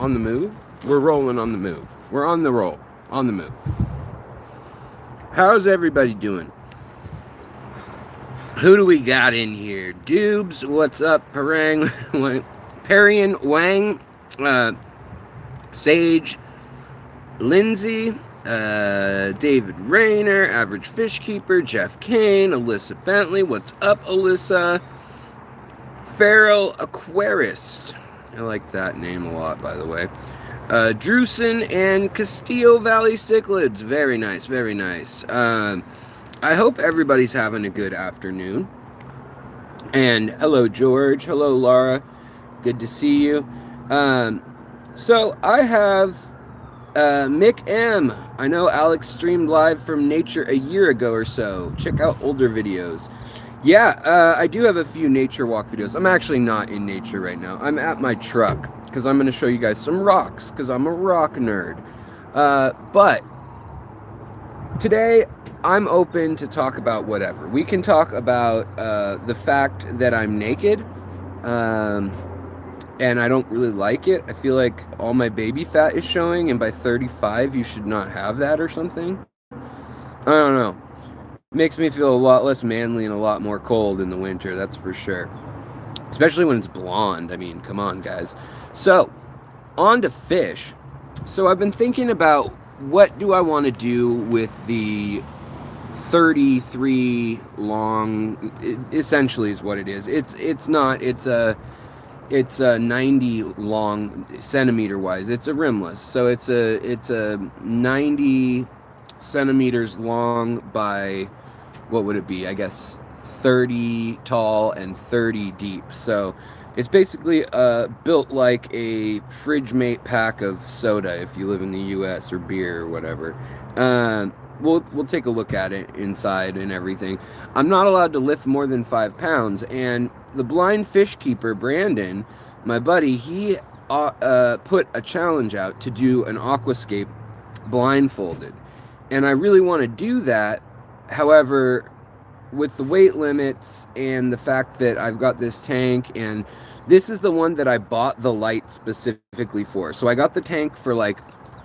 on the move. We're rolling on the move. We're on the roll, on the move. How's everybody doing? Who do we got in here? Dubes, what's up? Parang, Parian, Wang, Sage, Lindsay, David Rayner, Average Fish Keeper, Jeff Kane, Alyssa Bentley, what's up, Alyssa? Feral Aquarist, I like that name a lot, by the way. Drewson and Castillo Valley Cichlids, very nice, very nice. I hope everybody's having a good afternoon. And hello, George. Hello, Laura. Good to see you. So I have Mick M. I know Alex streamed live from nature a year ago or so. Check out older videos. Yeah, I do have a few nature walk videos. I'm actually not in nature right now. I'm at my truck because I'm going to show you guys some rocks because I'm a rock nerd. But today I'm open to talk about whatever. We can talk about the fact that I'm naked, and I don't really like it. I feel like all my baby fat is showing, and by 35 you should not have that or something. I don't know. Makes me feel a lot less manly and a lot more cold in the winter, that's for sure. Especially when it's blonde. I mean, come on, guys. So, on to fish. So I've been thinking about what do I want to do with the 33 long, essentially is what it is. It's a 90 long centimeter wise. It's a rimless, so it's a 90 centimeters long by, what would it be? I guess 30 tall and 30 deep. So it's basically built like a fridge mate pack of soda if you live in the US, or beer or whatever. We'll take a look at it inside and everything. I'm not allowed to lift more than 5 pounds, and the blind fish keeper Brandon, my buddy, he put a challenge out to do an Aquascape blindfolded, and I really want to do that. However, with the weight limits and the fact that I've got this tank, and this is the one that I bought the light specifically for. So I got the tank for like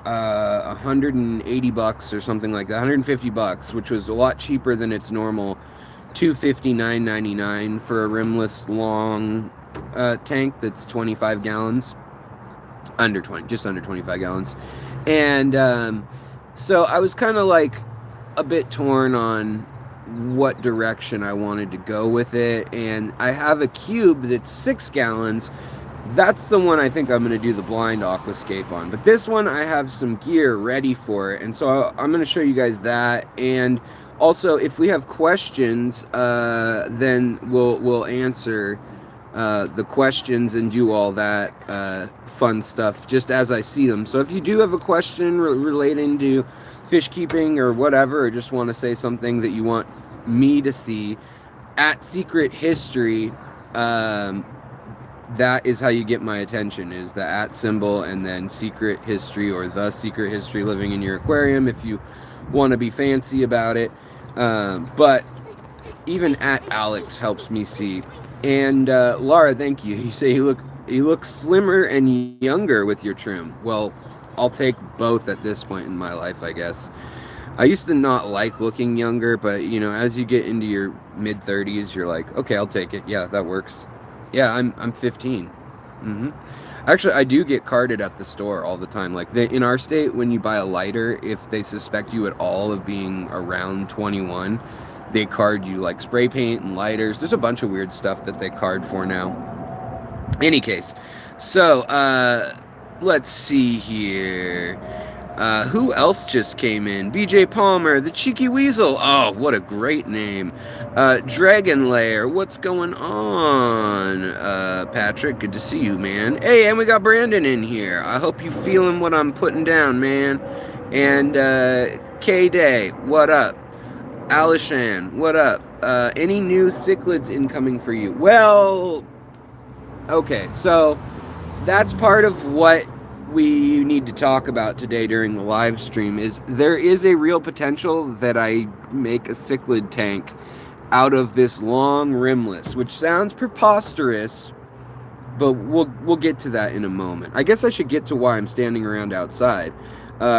$180 or something like that, 150 bucks, which was a lot cheaper than its normal $259.99 for a rimless long tank that's 25 gallons, just under 25 gallons. And so I was kind of like a bit torn on what direction I wanted to go with it, and I have a cube that's 6 gallons. That's the one I think I'm going to do the blind Aquascape on. But this one, I have some gear ready for it, and so I'm going to show you guys that. And also, if we have questions, then we'll answer the questions and do all that fun stuff just as I see them. So if you do have a question relating to fish keeping or whatever, or just want to say something that you want me to see, at Secret History, that is how you get my attention, is the @ symbol and then Secret History, or the Secret History living in your aquarium if you want to be fancy about it. But even at Alex helps me see. And Laura, thank you. You say you look slimmer and younger with your trim. Well, I'll take both at this point in my life, I guess. I used to not like looking younger, but you know, as you get into your mid-30s, you're like, okay, I'll take it. Yeah, that works. Yeah, I'm 15. Actually, I do get carded at the store all the time. Like in our state, when you buy a lighter, if they suspect you at all of being around 21, they card you like spray paint and lighters. There's a bunch of weird stuff that they card for now. Any case, so let's see here. Who else just came in? BJ Palmer, the Cheeky Weasel. Oh, what a great name. Dragon Lair, what's going on? Patrick, good to see you, man. Hey, and we got Brandon in here. I hope you feeling what I'm putting down, man. And K-Day, what up? Alishan, what up? Any new cichlids incoming for you? Well, okay, so that's part of what we need to talk about today during the live stream. Is there is a real potential that I make a cichlid tank out of this long rimless, which sounds preposterous, but we'll get to that in a moment. I guess I should get to why I'm standing around outside.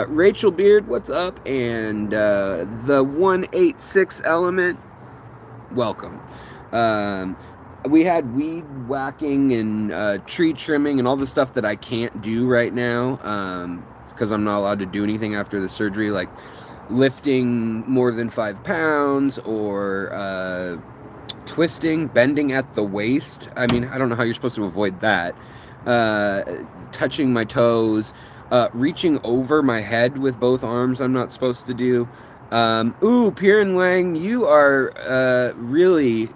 Rachel Beard, what's up? And the 186 element, welcome. We had weed whacking and tree trimming and all the stuff that I can't do right now because I'm not allowed to do anything after the surgery, like lifting more than 5 pounds or twisting, bending at the waist. I mean, I don't know how you're supposed to avoid that. Touching my toes, reaching over my head with both arms, I'm not supposed to do. Ooh, Piran Wang, you are really,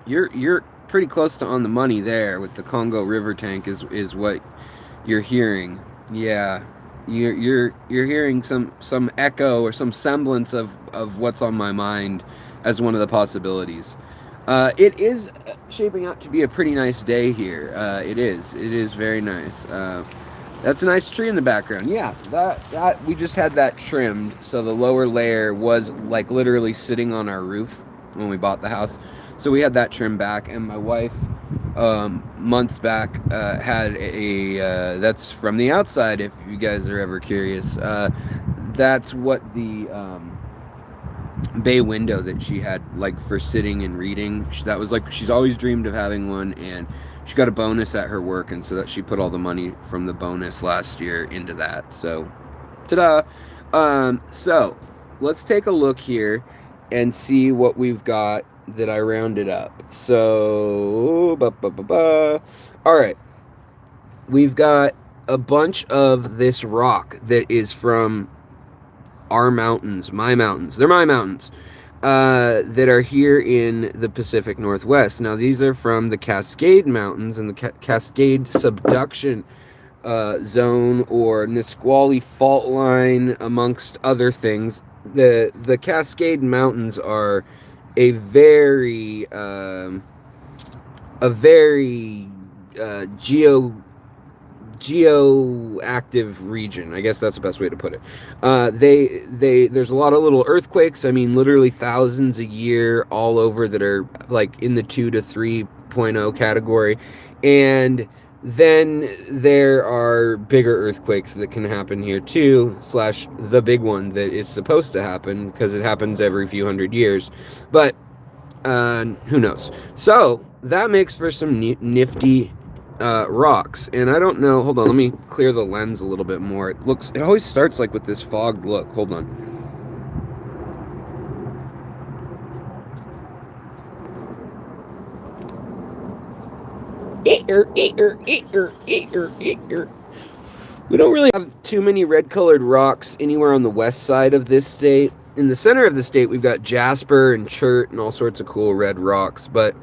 you're pretty close to on the money there with the Congo River tank is what you're hearing. Yeah, you're hearing some echo or some semblance of what's on my mind as one of the possibilities. It is shaping out to be a pretty nice day here. It is very nice. That's a nice tree in the background. Yeah, that we just had that trimmed, so the lower layer was like literally sitting on our roof when we bought the house. So we had that trimmed back, and my wife, months back, had a that's from the outside. If you guys are ever curious, that's what the bay window that she had, like, for sitting and reading. That was like, she's always dreamed of having one, and she got a bonus at her work, and so that she put all the money from the bonus last year into that. So, ta-da! So let's take a look here and see what we've got that I rounded up. So, all right, we've got a bunch of this rock that is from our mountains, my mountains. They're my mountains that are here in the Pacific Northwest. Now, these are from the Cascade Mountains and the Cascade Subduction Zone, or Nisqually Fault Line, amongst other things. The Cascade Mountains are a very geoactive region. I guess that's the best way to put it. There's a lot of little earthquakes. I mean, literally thousands a year all over that are like in the 2 to 3.0 category. And then there are bigger earthquakes that can happen here too, / the big one that is supposed to happen because it happens every few hundred years. But who knows? So that makes for some nifty rocks. And I don't know, hold on, let me clear the lens a little bit more. It always starts like with this fogged look. Hold on. We don't really have too many red colored rocks anywhere on the west side of this state. In the center of the state, we've got jasper and chert and all sorts of cool red rocks. But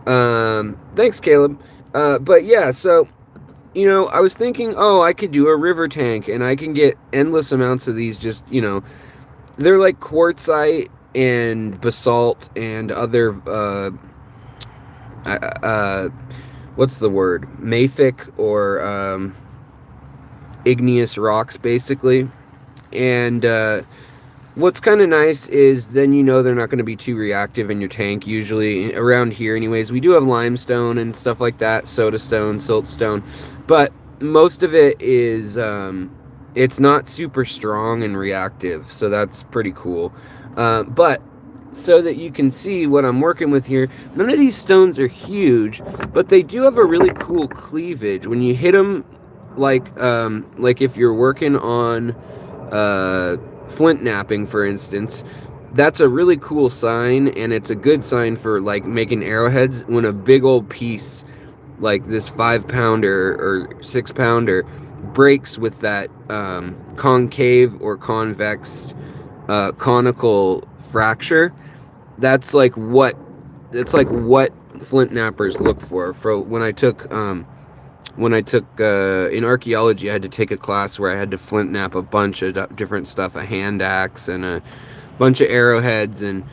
thanks, Caleb. But yeah, so, you know, I was thinking, oh, I could do a river tank and I can get endless amounts of these. Just, you know, they're like quartzite and basalt and other what's the word? Mafic or igneous rocks, basically. And what's kind of nice is then you know they're not going to be too reactive in your tank. Usually around here anyways, we do have limestone and stuff like that, soda stone, siltstone, but most of it is it's not super strong and reactive, so that's pretty cool. But so that you can see what I'm working with here, none of these stones are huge, but they do have a really cool cleavage when you hit them. Like if you're working on flint napping, for instance, that's a really cool sign, and it's a good sign for like making arrowheads when a big old piece like this 5-pounder or 6-pounder breaks with that concave or convex conical fracture. That's like what flint nappers look for. When I took in archaeology, I had to take a class where I had to flint nap a bunch of different stuff, a hand axe and a bunch of arrowheads, and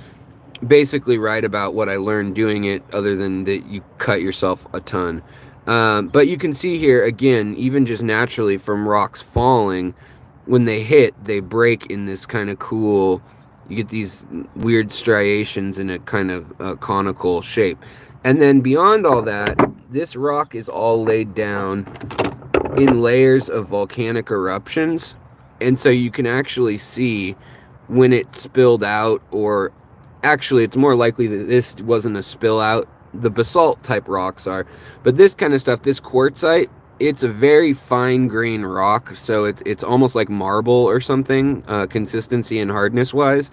basically write about what I learned doing it, other than that you cut yourself a ton. But you can see here, again, even just naturally from rocks falling, when they hit, they break in this kind of cool You get these weird striations in a kind of conical shape. And then beyond all that, this rock is all laid down in layers of volcanic eruptions. And so you can actually see when it spilled out, or actually it's more likely that this wasn't a spill out. The basalt type rocks are, but this kind of stuff, this quartzite, it's a very fine grain rock, so it's almost like marble or something, consistency and hardness wise.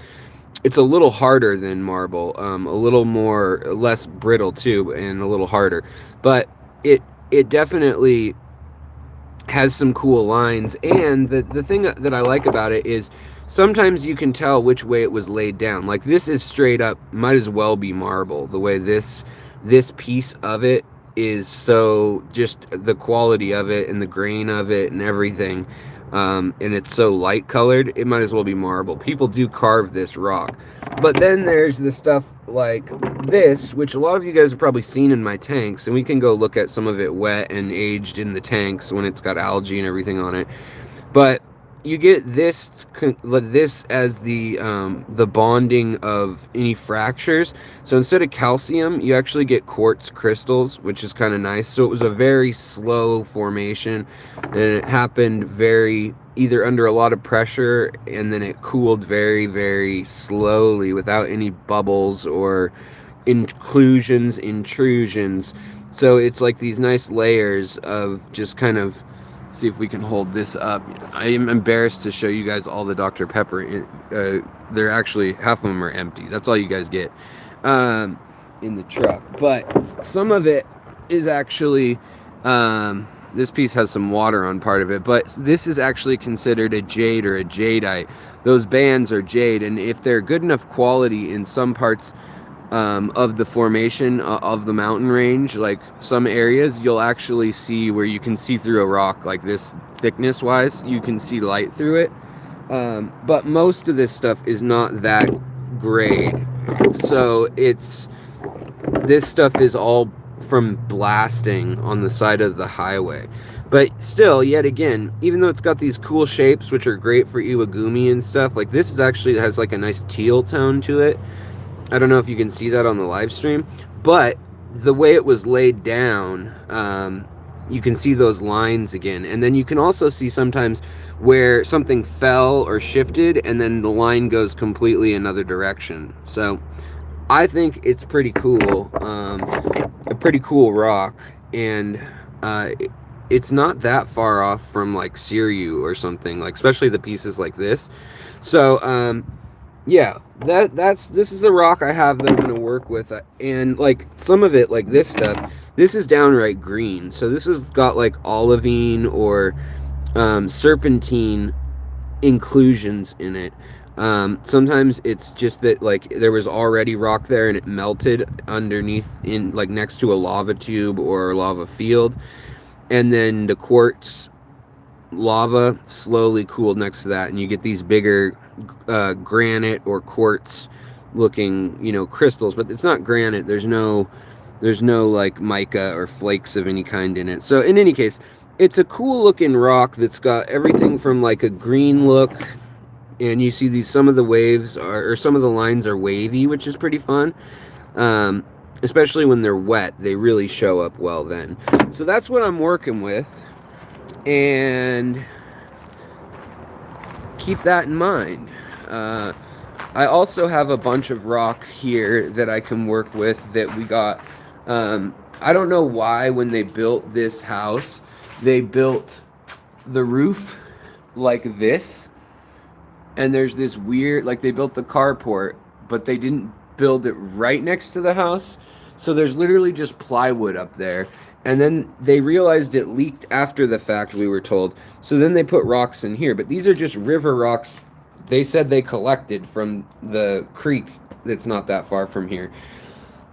It's a little harder than marble, a little more less brittle too, and a little harder, but it definitely has some cool lines. And the thing that I like about it is sometimes you can tell which way it was laid down. Like this is straight up, might as well be marble, the way this piece of it is. So just the quality of it and the grain of it and everything, and it's so light colored, it might as well be marble. People do carve this rock. But then there's the stuff like this, which a lot of you guys have probably seen in my tanks, and we can go look at some of it wet and aged in the tanks when it's got algae and everything on it. But you get this as the bonding of any fractures. So instead of calcium, you actually get quartz crystals, which is kind of nice. So it was a very slow formation, and it happened either under a lot of pressure, and then it cooled very, very slowly without any bubbles or intrusions. So it's like these nice layers of just kind of, see if we can hold this up. I am embarrassed to show you guys all the Dr. Pepper. They're actually, half of them are empty. That's all you guys get in the truck. But some of it is actually, this piece has some water on part of it, but this is actually considered a jade or a jadeite. Those bands are jade, and if they're good enough quality in some parts of the formation of the mountain range, like some areas, you'll actually see where you can see through a rock like this, thickness wise, you can see light through it. But most of this stuff is not that grade. So this stuff is all from blasting on the side of the highway. But still, yet again, even though it's got these cool shapes, which are great for iwagumi and stuff, like this is actually has like a nice teal tone to it. I don't know if you can see that on the live stream, but the way it was laid down, you can see those lines again. And then you can also see sometimes where something fell or shifted, and then the line goes completely another direction. So I think it's pretty cool, a pretty cool rock, and it's not that far off from like Siriu or something, like especially the pieces like this. So yeah, this is the rock I have that I'm going to work with, and like some of it, like this stuff, this is downright green. So this has got like olivine or serpentine inclusions in it. Sometimes it's just that like there was already rock there and it melted underneath, in like next to a lava tube or lava field, and then the quartz lava slowly cooled next to that, and you get these bigger granite or quartz looking, crystals, but it's not granite. There's no like mica or flakes of any kind in it. So in any case, it's a cool looking rock that's got everything from like a green look, and you see some of the waves or some of the lines are wavy, which is pretty fun. Especially when they're wet, they really show up well then. So that's what I'm working with, and keep that in mind. I also have a bunch of rock here that I can work with that we got. I don't know why when they built this house, they built the roof like this, and there's this weird, like they built the carport, but they didn't build it right next to the house. So there's literally just plywood up there. And then they realized it leaked after the fact, we were told. So then they put rocks in here. But these are just river rocks they said they collected from the creek that's not that far from here.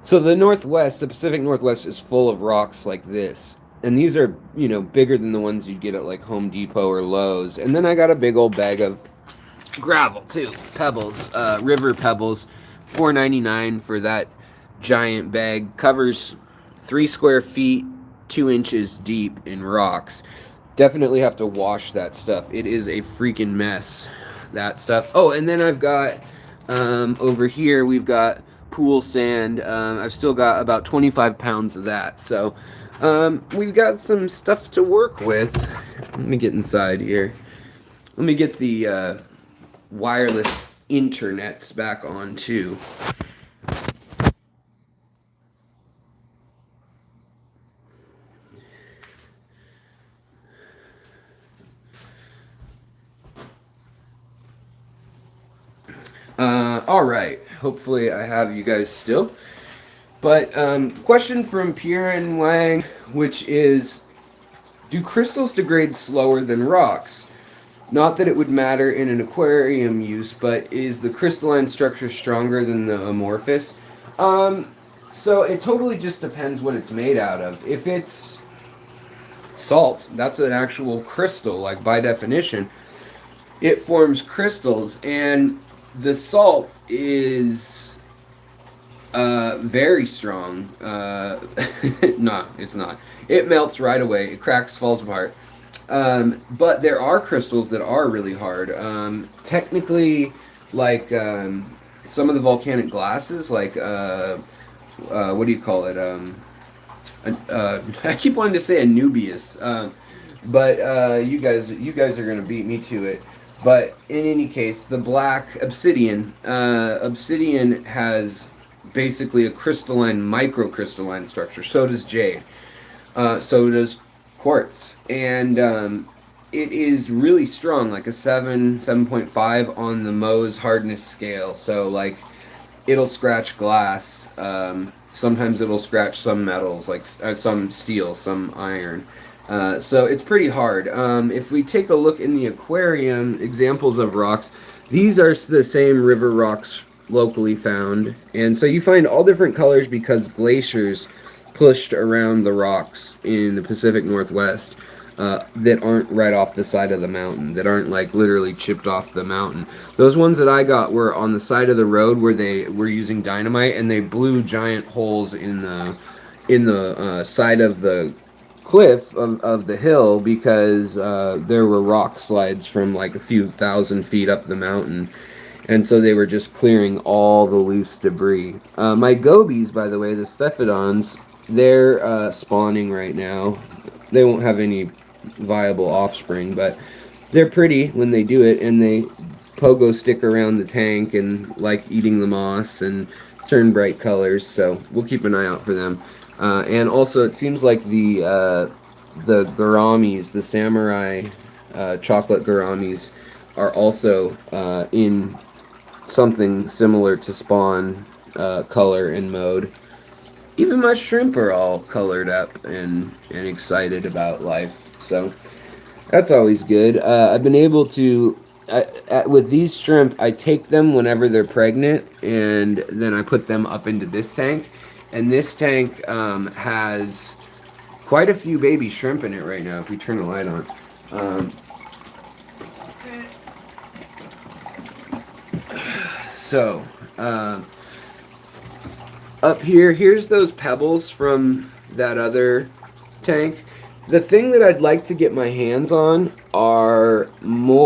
So the Northwest, the Pacific Northwest, is full of rocks like this. And these are, bigger than the ones you'd get at like Home Depot or Lowe's. And then I got a big old bag of gravel too. Pebbles, river pebbles. $4.99 for that giant bag. Covers 3 square feet, 2 inches deep in rocks. Definitely have to wash that stuff. It is a freaking mess, that stuff. Oh, and then I've got Over here we've got pool sand. I've still got about 25 pounds of that. So we've got some stuff to work with. Let me get inside here. Let me get the wireless internets back on too. All right. Hopefully, I have you guys still. But question from Pierre and Wang, which is, do crystals degrade slower than rocks? Not that it would matter in an aquarium use, but is the crystalline structure stronger than the amorphous? So it totally just depends what it's made out of. If it's salt, that's an actual crystal, like by definition. It forms crystals, and the salt is very strong. No, it's not. It melts right away. It cracks, falls apart. But there are crystals that are really hard. Technically, like some of the volcanic glasses, like what do you call it? I keep wanting to say Anubius, but you guys are gonna beat me to it. But in any case, the black obsidian, obsidian has basically a crystalline, microcrystalline structure. So does jade. So does quartz, and it is really strong, like a 7.5 on the Mohs hardness scale. So like, it'll scratch glass. Sometimes it'll scratch some metals, like some steel, some iron. So it's pretty hard. If we take a look in the aquarium, examples of rocks, these are the same river rocks locally found. And so you find all different colors because glaciers pushed around the rocks in the Pacific Northwest that aren't right off the side of the mountain, that aren't like literally chipped off the mountain. Those ones that I got were on the side of the road where they were using dynamite, and they blew giant holes in the side of the cliff of the hill because there were rock slides from like a few thousand feet up the mountain. And so they were just clearing all the loose debris. My gobies, by the way, the Stephodons, they're spawning right now. They won't have any viable offspring, but they're pretty when they do it, and they pogo stick around the tank and like eating the moss and turn bright colors, so we'll keep an eye out for them. And also, it seems like the gouramis, the samurai chocolate gouramis, are also in something similar to spawn color and mode. Even my shrimp are all colored up and excited about life, so that's always good. I've been able to, with these shrimp, I take them whenever they're pregnant, and then I put them up into this tank. And this tank has quite a few baby shrimp in it right now, if we turn the light on. So, up here, here's those pebbles from that other tank. The thing that I'd like to get my hands on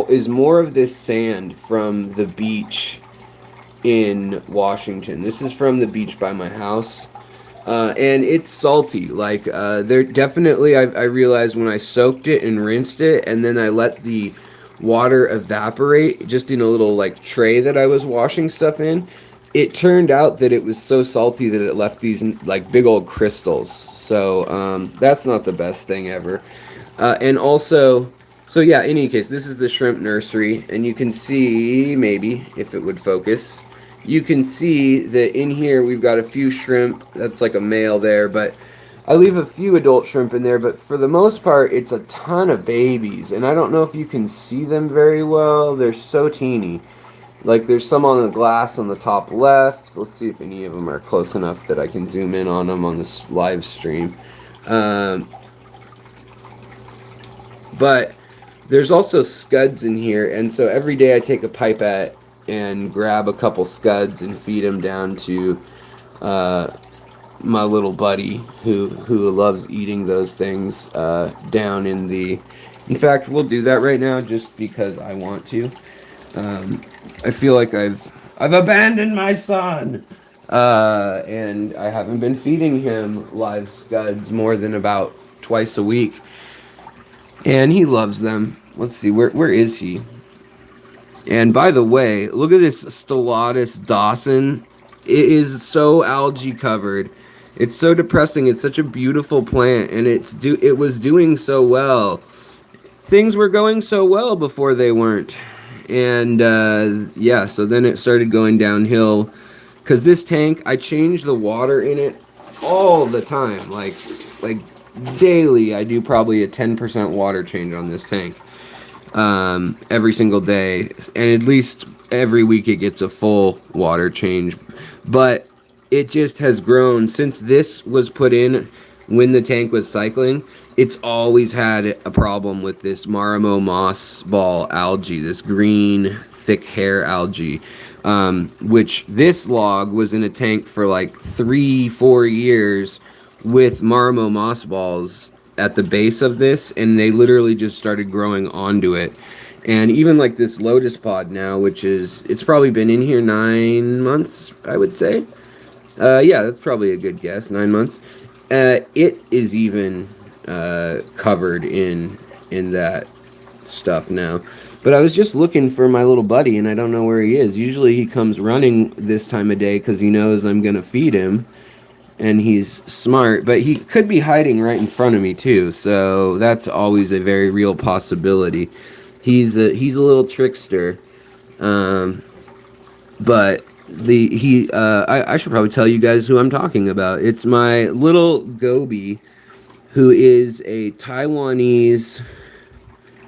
is more of this sand from the beach in Washington. This is from the beach by my house. And it's salty. Like, there definitely, I realized when I soaked it and rinsed it, and then I let the water evaporate just in a little like tray that I was washing stuff in, it turned out that it was so salty that it left these like big old crystals. So that's not the best thing ever. And also, so yeah, in any case, this is the shrimp nursery, and you can see, maybe if it would focus, you can see that in here we've got a few shrimp. That's like a male there, but I leave a few adult shrimp in there, but for the most part, it's a ton of babies. And I don't know if you can see them very well. They're so teeny. Like, there's some on the glass on the top left. Let's see if any of them are close enough that I can zoom in on them on this live stream. But there's also scuds in here, and so every day I take a pipette and grab a couple scuds and feed them down to my little buddy who loves eating those things down in the... In fact, we'll do that right now just because I want to. I feel like I've I've abandoned my son. And I haven't been feeding him live scuds more than about twice a week. And he loves them. Let's see, where is he? And by the way, look at this Stellatus Dawson. It is so algae covered. It's so depressing. It's such a beautiful plant, and it was doing so well. Things were going so well before they weren't. And yeah, so then it started going downhill. Because this tank, I change the water in it all the time. Like daily, I do probably a 10% water change on this tank. Every single day, and at least every week it gets a full water change. But it just has grown since this was put in when the tank was cycling. It's always had a problem with this Marimo moss ball algae, this green thick hair algae, which this log was in a tank for like 3-4 years with Marimo moss balls at the base of this, and they literally just started growing onto it. And even like this lotus pod now, which is, it's probably been in here 9 months, I would say. Yeah, that's probably a good guess, 9 months. It is even covered in that stuff now. But I was just looking for my little buddy, and I don't know where he is. Usually he comes running this time of day because he knows I'm gonna feed him. And he's smart, but he could be hiding right in front of me too, so that's always a very real possibility. He's a little trickster, but I should probably tell you guys who I'm talking about. It's my little goby, who is a Taiwanese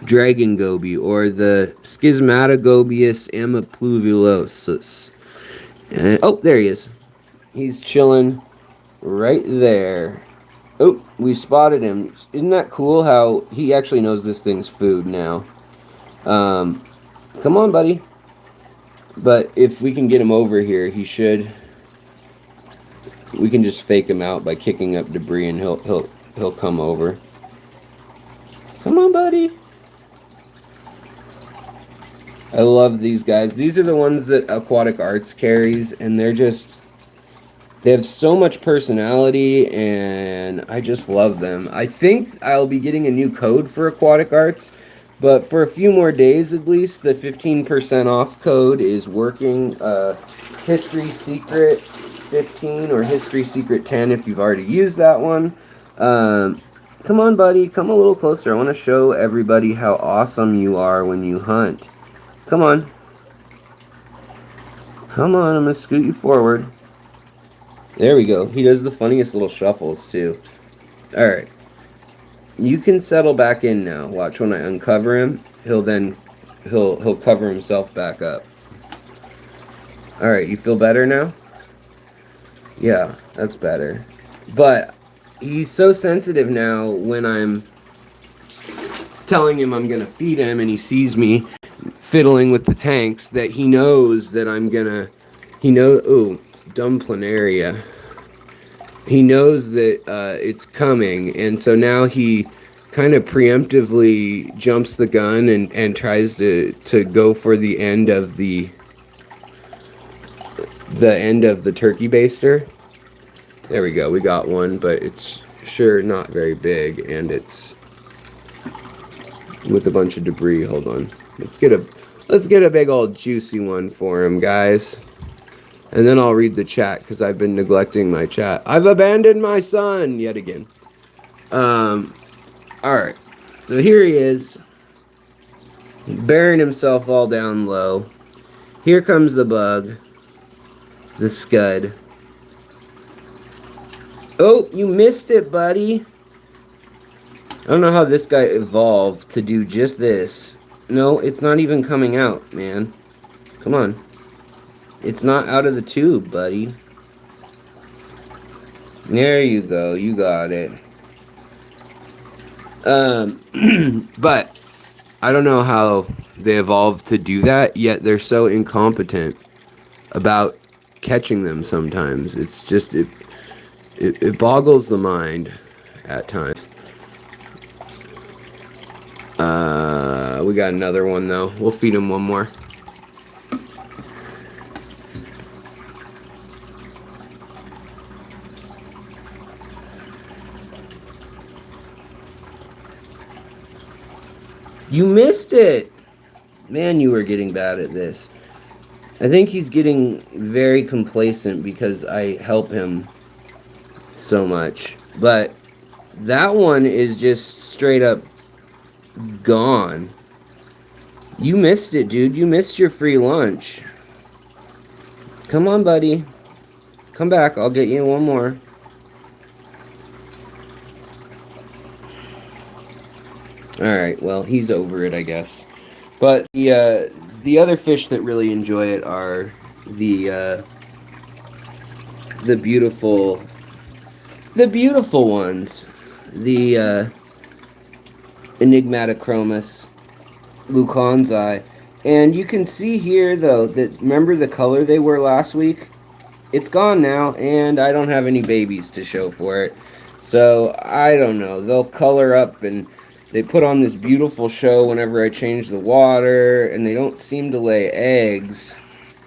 dragon goby, or the Schismatogobius amapluvilosus. And, oh, there he is. He's chilling right there. Oh, we spotted him. Isn't that cool how he actually knows this thing's food now? Come on, buddy. But if we can get him over here, he should. We can just fake him out by kicking up debris, and he'll come over. Come on, buddy. I love these guys. These are the ones that Aquatic Arts carries, and they have so much personality, and I just love them. I think I'll be getting a new code for Aquatic Arts, but for a few more days at least, the 15% off code is working. History Secret 15 or History Secret 10 if you've already used that one. Come on, buddy. Come a little closer. I want to show everybody how awesome you are when you hunt. Come on. Come on, I'm going to scoot you forward. There we go. He does the funniest little shuffles too. Alright. You can settle back in now. Watch, when I uncover him, he'll cover himself back up. Alright, you feel better now? Yeah, that's better. But he's so sensitive now when I'm telling him I'm gonna feed him, and he sees me fiddling with the tanks, that he knows that ooh, Dumplanaria. He knows that it's coming, and so now he kind of preemptively jumps the gun and tries to go for the end of the turkey baster. There we go. We got one, but it's sure not very big, and it's with a bunch of debris. Hold on. Let's get a big old juicy one for him, guys. And then I'll read the chat, because I've been neglecting my chat. I've abandoned my son yet again. Alright. So here he is, burying himself all down low. Here comes the bug. The scud. Oh, you missed it, buddy. I don't know how this guy evolved to do just this. No, it's not even coming out, man. Come on. It's not out of the tube, buddy. There you go. You got it. But I don't know how they evolved to do that, yet they're so incompetent about catching them sometimes. It's just, it boggles the mind at times. We got another one, though. We'll feed him one more. You missed it! Man, you were getting bad at this. I think he's getting very complacent because I help him so much. But that one is just straight up gone. You missed it, dude. You missed your free lunch. Come on, buddy. Come back. I'll get you one more. Alright, well, he's over it, I guess. But the other fish that really enjoy it are the beautiful ones. The Enigmatochromis lucanzi. And you can see here, though, that remember the color they were last week? It's gone now, and I don't have any babies to show for it. So, I don't know. They'll color up, and they put on this beautiful show whenever I change the water, and they don't seem to lay eggs.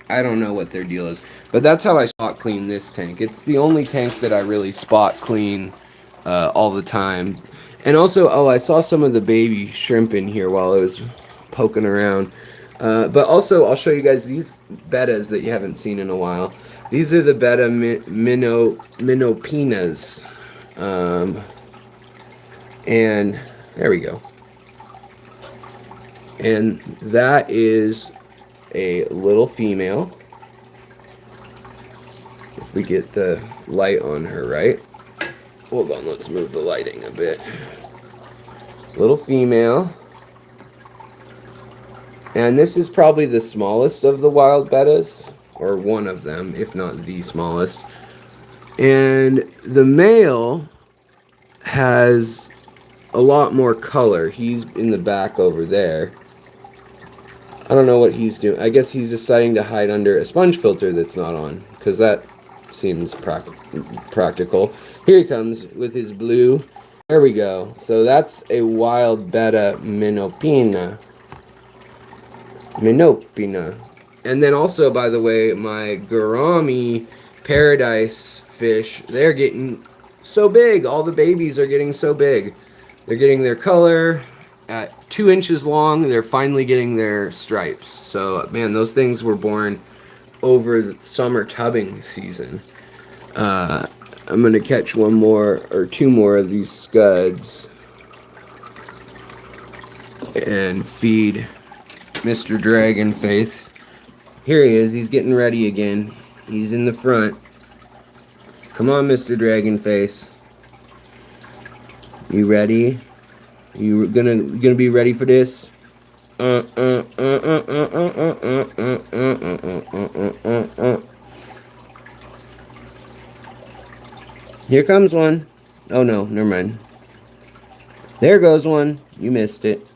I don't know what their deal is. But that's how I spot clean this tank. It's the only tank that I really spot clean all the time. And also, oh, I saw some of the baby shrimp in here while I was poking around. But also, I'll show you guys these bettas that you haven't seen in a while. These are the Betta minopinas. And there we go. And that is a little female. If we get the light on her right. Hold on, let's move the lighting a bit. Little female. And this is probably the smallest of the wild bettas, or one of them, if not the smallest. And the male has a lot more color. He's in the back over there. I don't know what he's doing. I guess he's deciding to hide under a sponge filter that's not on, because that seems practical. Here he comes with his blue. There we go. So that's a wild Betta minopina. And then also, by the way, my gourami paradise fish, they're getting so big. All the babies are getting so big. They're getting their color. At 2 inches long, they're finally getting their stripes. So, man, those things were born over the summer tubbing season. I'm going to catch one more or two more of these scuds and feed Mr. Dragonface. Here he is. He's getting ready again. He's in the front. Come on, Mr. Dragonface. You ready? You gonna be ready for this? Here comes one. Oh no, never mind. There goes one. You missed it.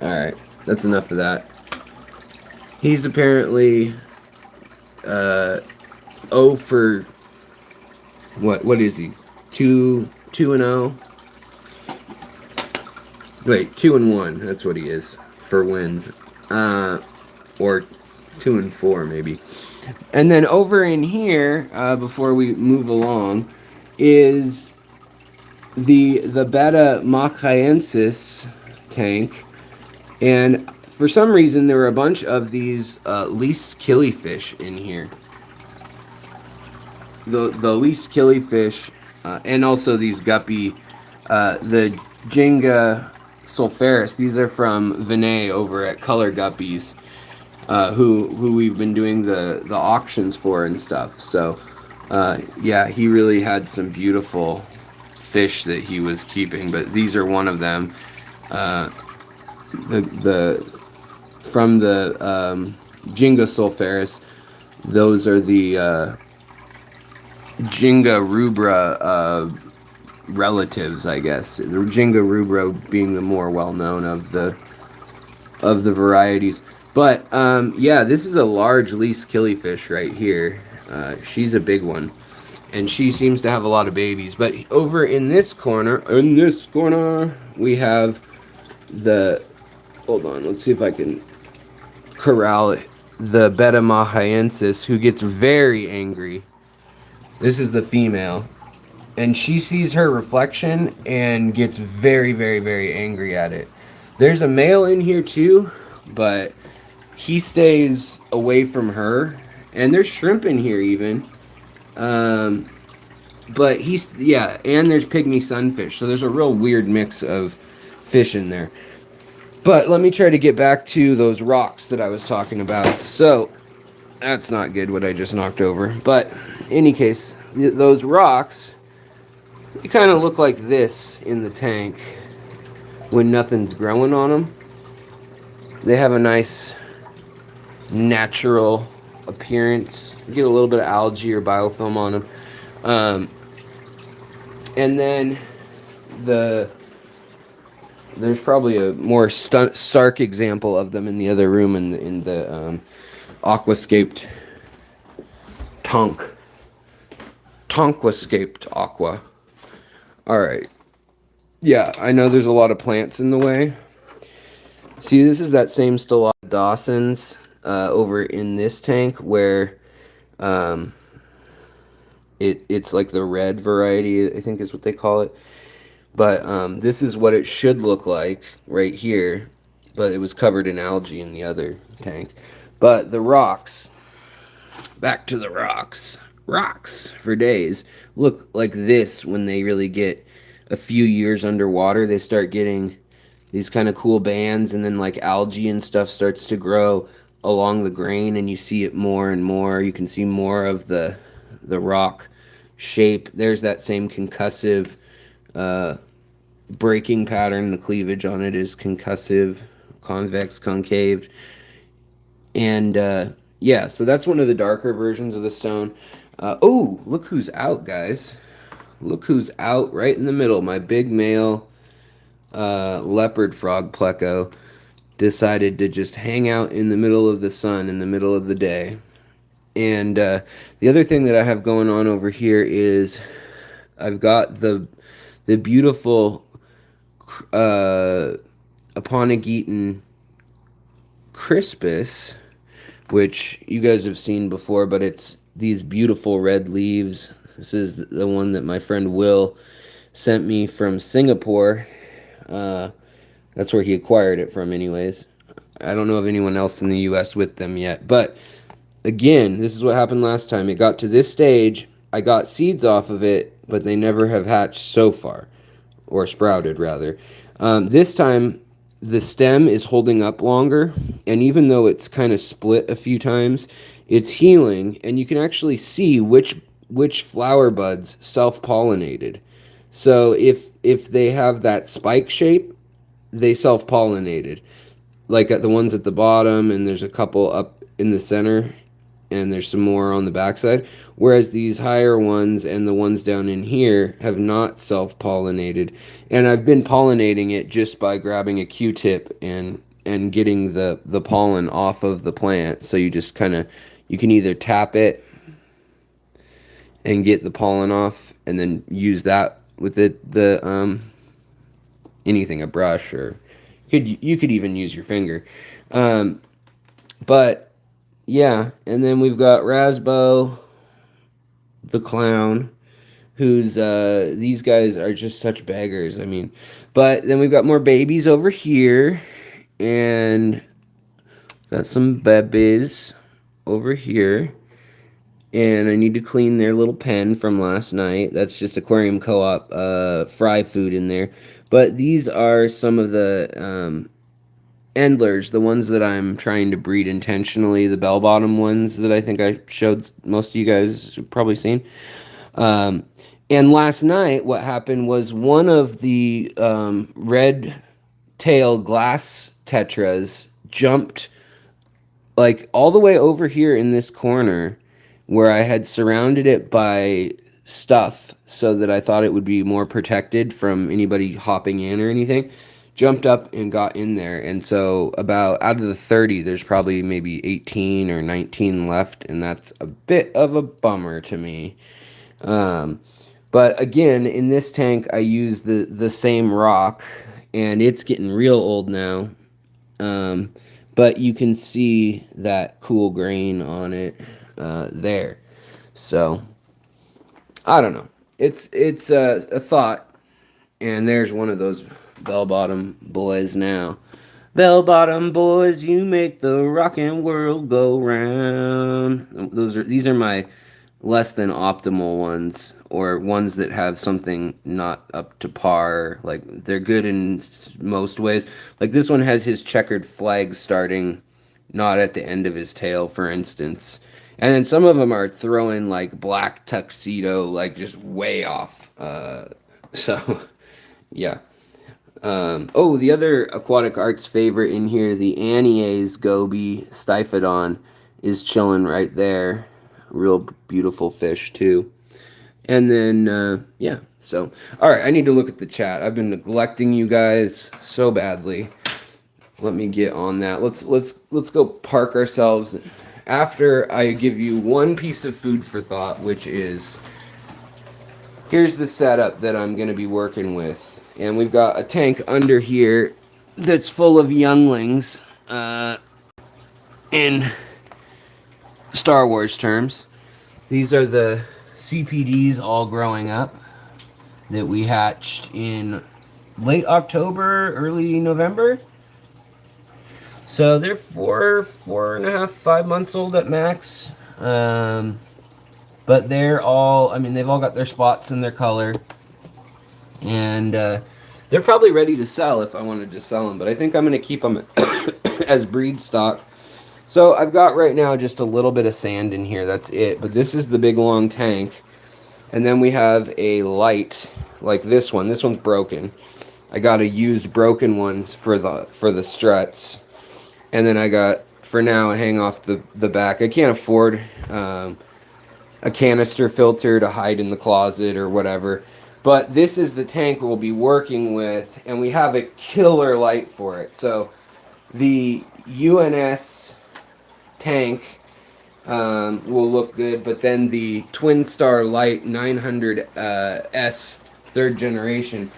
Alright, that's enough of that. He's apparently 0 for what is he? 2-0. Wait, 2-1. That's what he is for wins. Or 2-4 maybe. And then over in here, before we move along, is the Betta machaensis tank. And for some reason, there were a bunch of these least killifish in here. The least killifish, and also these guppy, the Jinga sulpharis. These are from VENMO over at Color Guppies, who we've been doing the auctions for and stuff. So, yeah, he really had some beautiful fish that he was keeping, but these are one of them. From the Jinga sulpharis, those are the Jinga rubra relatives, I guess. The Jinga rubra being the more well-known of the varieties. But yeah, this is a large least killifish right here. She's a big one, and she seems to have a lot of babies. But over in this corner, we have the, hold on, let's see if I can corral it, the Betta machaensis, who gets very angry. This is the female, and she sees her reflection and gets very, very, very angry at it. There's a male in here too, but he stays away from her. And there's shrimp in here even. Um, but yeah, and there's pygmy sunfish. So there's a real weird mix of fish in there. But let me try to get back to those rocks that I was talking about. So that's not good what I just knocked over. But in any case, those rocks, they kind of look like this in the tank when nothing's growing on them. They have a nice natural appearance. You get a little bit of algae or biofilm on them. And then there's probably a more stark example of them in the other room in the aquascaped tonquascaped aqua. All right. Yeah, I know there's a lot of plants in the way. See, this is that same Stellata Dawson's over in this tank where it's like the red variety, I think is what they call it. But this is what it should look like right here. But it was covered in algae in the other tank. But the rocks, back to the rocks. Rocks for days look like this when they really get a few years underwater. They start getting these kind of cool bands, and then like algae and stuff starts to grow along the grain, and you see it more and more. You can see more of the rock shape. There's that same concussive breaking pattern. The cleavage on it is concussive, convex, concave. And yeah, so that's one of the darker versions of the stone. Oh, look who's out, guys. Look who's out right in the middle. My big male leopard frog pleco decided to just hang out in the middle of the sun in the middle of the day. And the other thing that I have going on over here is I've got the beautiful Aponigeton crispus, which you guys have seen before, but it's these beautiful red leaves. This is the one that my friend Will sent me from Singapore. That's where he acquired it from anyways. I don't know of anyone else in the US with them yet. But again, this is what happened last time. It got to this stage. I got seeds off of it, but they never have hatched so far. Or sprouted, rather. This time, the stem is holding up longer. And even though it's kind of split a few times, it's healing. And you can actually see which flower buds self-pollinated. So if they have that spike shape, they self-pollinated. Like at the ones at the bottom, and there's a couple up in the center, and there's some more on the backside. Whereas these higher ones and the ones down in here have not self-pollinated. And I've been pollinating it just by grabbing a Q-tip and getting the pollen off of the plant. So you just kind of, you can either tap it and get the pollen off, and then use that with the anything, a brush, or you could even use your finger. But yeah, and then we've got Rasbo, the clown, who's these guys are just such beggars. I mean, but then we've got more babies over here, and got some babies over here. And I need to clean their little pen from last night. That's just Aquarium Co-op fry food in there. But these are some of the endlers, the ones that I'm trying to breed intentionally, the bell-bottom ones that I think I showed most of you guys have probably seen. And last night, what happened was one of the red-tail glass tetras jumped like all the way over here in this corner, where I had surrounded it by stuff so that I thought it would be more protected from anybody hopping in or anything. Jumped up and got in there. And so about out of the 30, there's probably maybe 18 or 19 left. And that's a bit of a bummer to me. But again, in this tank, I use the same rock. And it's getting real old now. But you can see that cool grain on it. There. So I don't know. It's a thought, and there's one of those bell-bottom boys now. Bell-bottom boys, you make the rockin' world go round. These are my less than optimal ones, or ones that have something not up to par. Like, they're good in most ways. Like, this one has his checkered flag starting not at the end of his tail, for instance. And then some of them are throwing like black tuxedo, like just way off. So yeah. Oh, the other aquatic arts favorite in here, the Anies goby Stiphodon, is chilling right there. Real beautiful fish too. And then yeah. So all right, I need to look at the chat. I've been neglecting you guys so badly. Let me get on that. Let's go park ourselves. After I give you one piece of food for thought, which is, here's the setup that I'm going to be working with. And we've got a tank under here that's full of younglings in Star Wars terms. These are the CPDs all growing up that we hatched in late October, early November. So they're 4.5, 5 months old at max. But they're all, I mean, they've all got their spots and their color. And they're probably ready to sell if I wanted to sell them. But I think I'm going to keep them as breed stock. So I've got right now just a little bit of sand in here. That's it. But this is the big long tank. And then we have a light like this one. This one's broken. I got a used broken one for the struts. And then I got, for now, a hang off the back. I can't afford a canister filter to hide in the closet or whatever. But this is the tank we'll be working with, and we have a killer light for it. So the UNS tank will look good, but then the Twin Star Light 900S 3rd generation,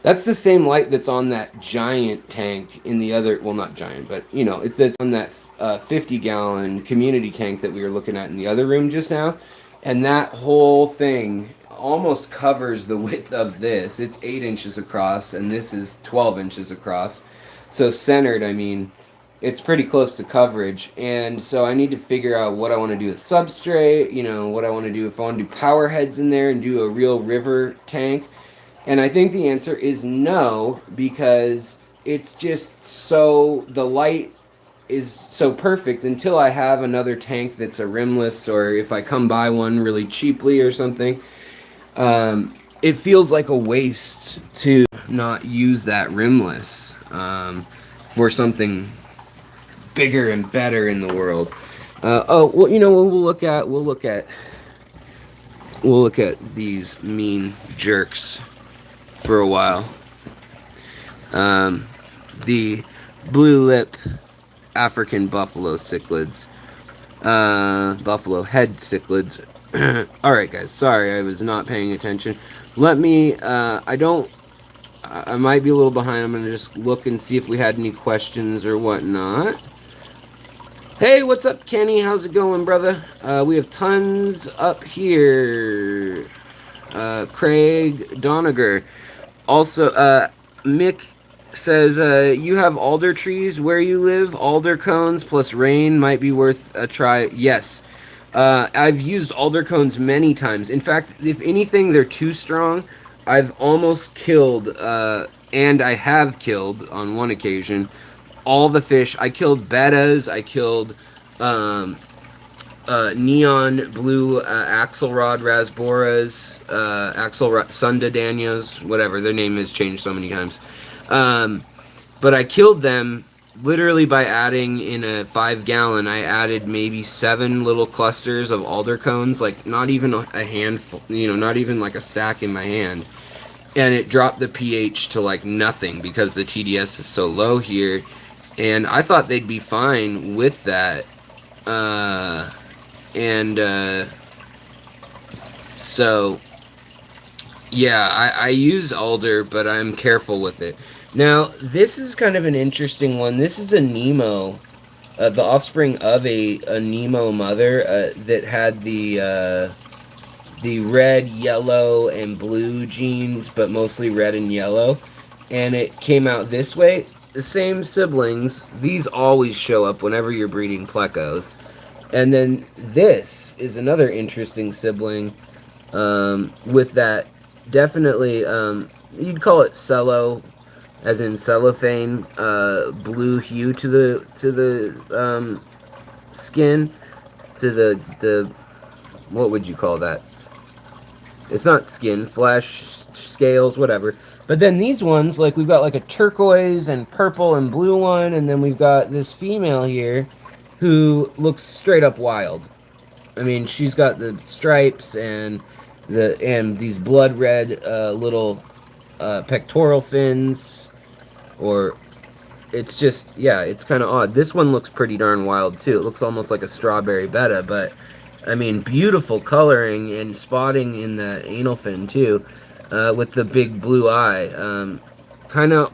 that's the same light that's on that giant tank in the other, well, not giant, but, you know, it's on that 50-gallon community tank that we were looking at in the other room just now. And that whole thing almost covers the width of this. It's 8 inches across, and this is 12 inches across. So centered, I mean, it's pretty close to coverage. And so I need to figure out what I want to do with substrate, you know, what I want to do, if I want to do power heads in there and do a real river tank. And I think the answer is no, because it's just so, the light is so perfect until I have another tank that's a rimless, or if I come by one really cheaply or something. It feels like a waste to not use that rimless for something bigger and better in the world. Oh, well, you know, we'll look at these mean jerks for a while. The blue lip African buffalo cichlids, buffalo head cichlids. All right, guys. Sorry, I was not paying attention. Let me. I might be a little behind. I'm gonna just look and see if we had any questions or whatnot. Hey, what's up, Kenny? How's it going, brother? We have tons up here. Craig Doniger. Also, Mick says, you have alder trees where you live. Alder cones plus rain might be worth a try. Yes. I've used alder cones many times. In fact, if anything, they're too strong. I've almost killed, and I have killed on one occasion, all the fish. I killed bettas. I killed neon blue axelrod rasboras, sundadanias, whatever. Their name has changed so many times. But I killed them literally by adding, in a 5-gallon, I added maybe 7 little clusters of alder cones, like not even a handful, you know, not even like a stack in my hand. And it dropped the pH to like nothing because the TDS is so low here. And I thought they'd be fine with that. So yeah, I use alder, but I'm careful with it. Now, this is kind of an interesting one. This is a Nemo, the offspring of a Nemo mother that had the red, yellow, and blue genes, but mostly red and yellow. And it came out this way. the same siblings. These always show up whenever you're breeding plecos. And then this is another interesting sibling, with that definitely, you'd call it cello, as in cellophane, blue hue to the skin, to the what would you call that? It's not skin, flesh, scales, whatever. But then these ones, like we've got like a turquoise and purple and blue one, and then we've got this female here who looks straight up wild. I mean, she's got the stripes and these blood red little pectoral fins, or it's just, yeah, it's kind of odd. This one looks pretty darn wild too. It looks almost like a strawberry betta, but I mean, beautiful coloring and spotting in the anal fin too, with the big blue eye. Kind of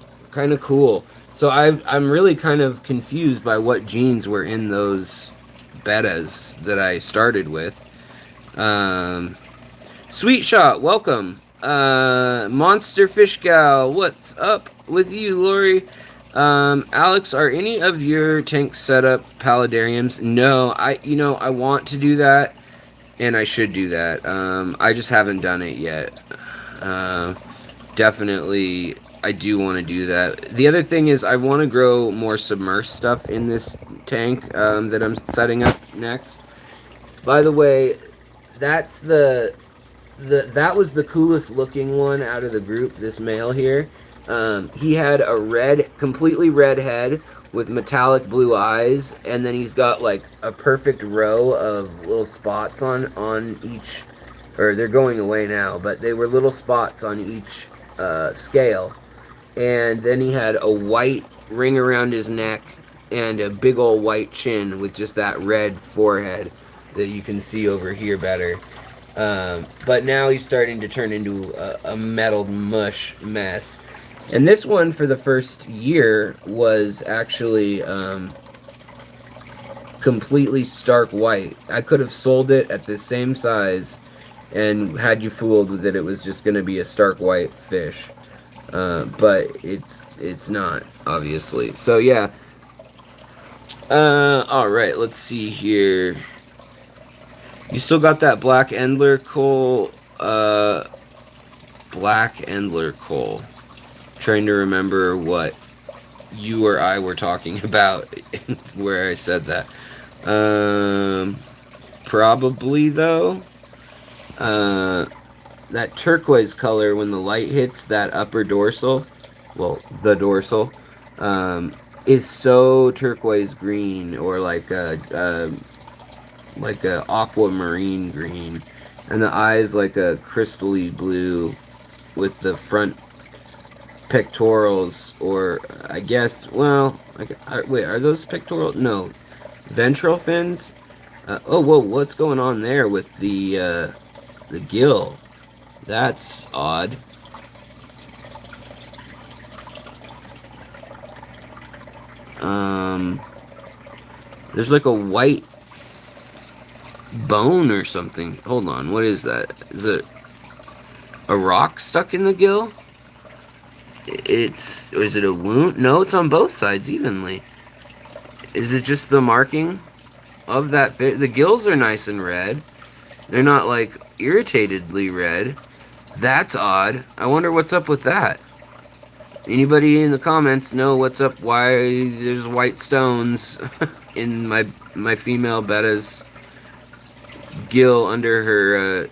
cool. So I'm really kind of confused by what genes were in those bettas that I started with. Sweet Shot, welcome. Monster Fish Gal, what's up with you, Lori? Alex, are any of your tanks set up paludariums? No, I want to do that, and I should do that. I just haven't done it yet. Definitely, I do want to do that. The other thing is I want to grow more submersed stuff in this tank that I'm setting up next. By the way, that's that was the coolest looking one out of the group, this male here. He had a completely red head with metallic blue eyes, and then he's got like a perfect row of little spots on each, or they're going away now, but they were little spots on each scale. And then he had a white ring around his neck and a big old white chin with just that red forehead that you can see over here better. But now he's starting to turn into a metalled mush mess. And this one, for the first year, was actually completely stark white. I could have sold it at the same size and had you fooled that it was just going to be a stark white fish. But it's not, obviously. So, yeah. Alright, let's see here. You still got that black Endler coal? Black Endler coal. Trying to remember what you or I were talking about where I said that. Probably, though. That turquoise color, when the light hits that upper dorsal, well, the dorsal, is so turquoise green, or like a aquamarine green, and the eyes like a crystally blue with the front pectorals, or I guess, well, wait, are those pectoral? No, ventral fins. Oh, whoa, what's going on there with the gill? That's odd. There's like a white bone or something. Hold on, what is that? Is it a rock stuck in the gill? Is it a wound? No, it's on both sides evenly. Is it just the marking of that fish? The gills are nice and red. They're not like irritatedly red. That's odd. I wonder what's up with that. Anybody in the comments know what's up? Why there's white stones in my female Betta's gill under her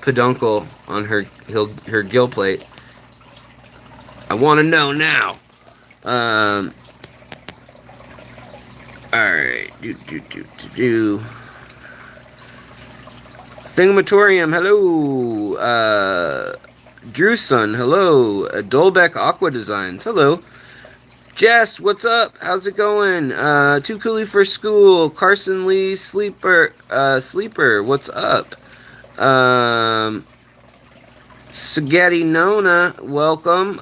peduncle on her gill plate? I want to know now. Alright. Thingamatorium, hello. Drewson, hello. Dolbeck Aqua Designs, hello. Jess, what's up? How's it going? Too Coolie for School. Carson Lee Sleeper, what's up? Spaghetti Nona, welcome.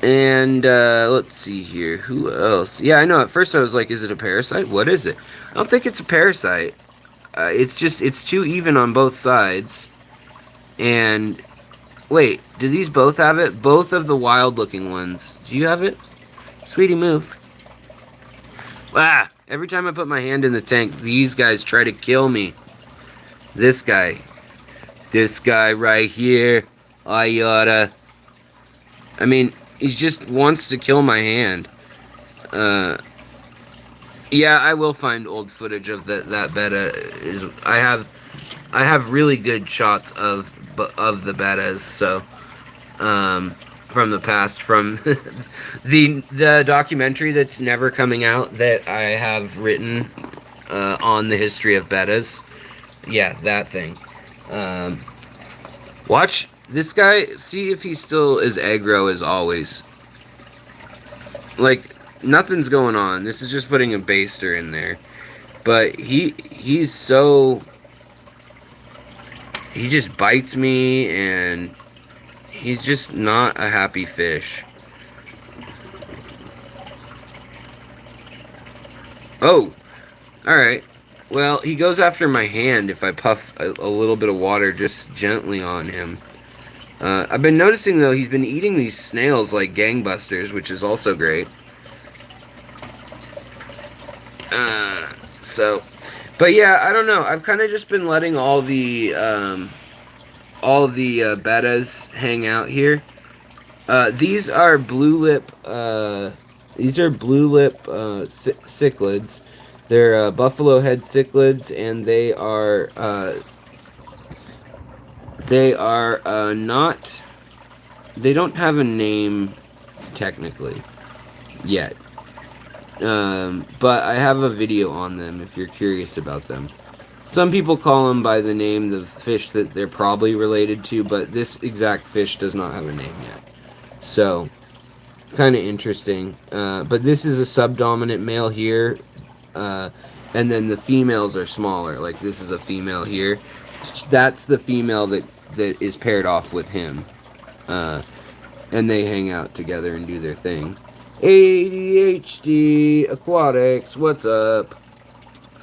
And let's see here. Who else? Yeah, I know. At first I was like, is it a parasite? What is it? I don't think it's a parasite. It's too even on both sides. And Wait, do these both have it? Both of the wild-looking ones. Do you have it? Sweetie, move. Ah! Every time I put my hand in the tank, these guys try to kill me. This guy. This guy right here. I mean, he just wants to kill my hand. Yeah, I will find old footage of that Betta. I have really good shots of the Bettas, so from the past, from the documentary that's never coming out that I have written on the history of Bettas. Yeah, that thing. Watch this guy. See if he's still as aggro as always. Like, nothing's going on. This is just putting a baster in there. But he's so... He just bites me, and he's just not a happy fish. Oh! Alright. Well, he goes after my hand if I puff a little bit of water just gently on him. I've been noticing, though, he's been eating these snails like gangbusters, which is also great. But yeah, I don't know. I've kind of just been letting all the bettas hang out here. These are blue lip cichlids. They're buffalo head cichlids, and they are not. They don't have a name technically yet. But I have a video on them if you're curious about them. Some people call them by the name of the fish that they're probably related to, but this exact fish does not have a name yet. So, kind of interesting. But this is a subdominant male here, and then the females are smaller. Like this is a female here. That's the female that is paired off with him. And they hang out together and do their thing. ADHD Aquatics, what's up?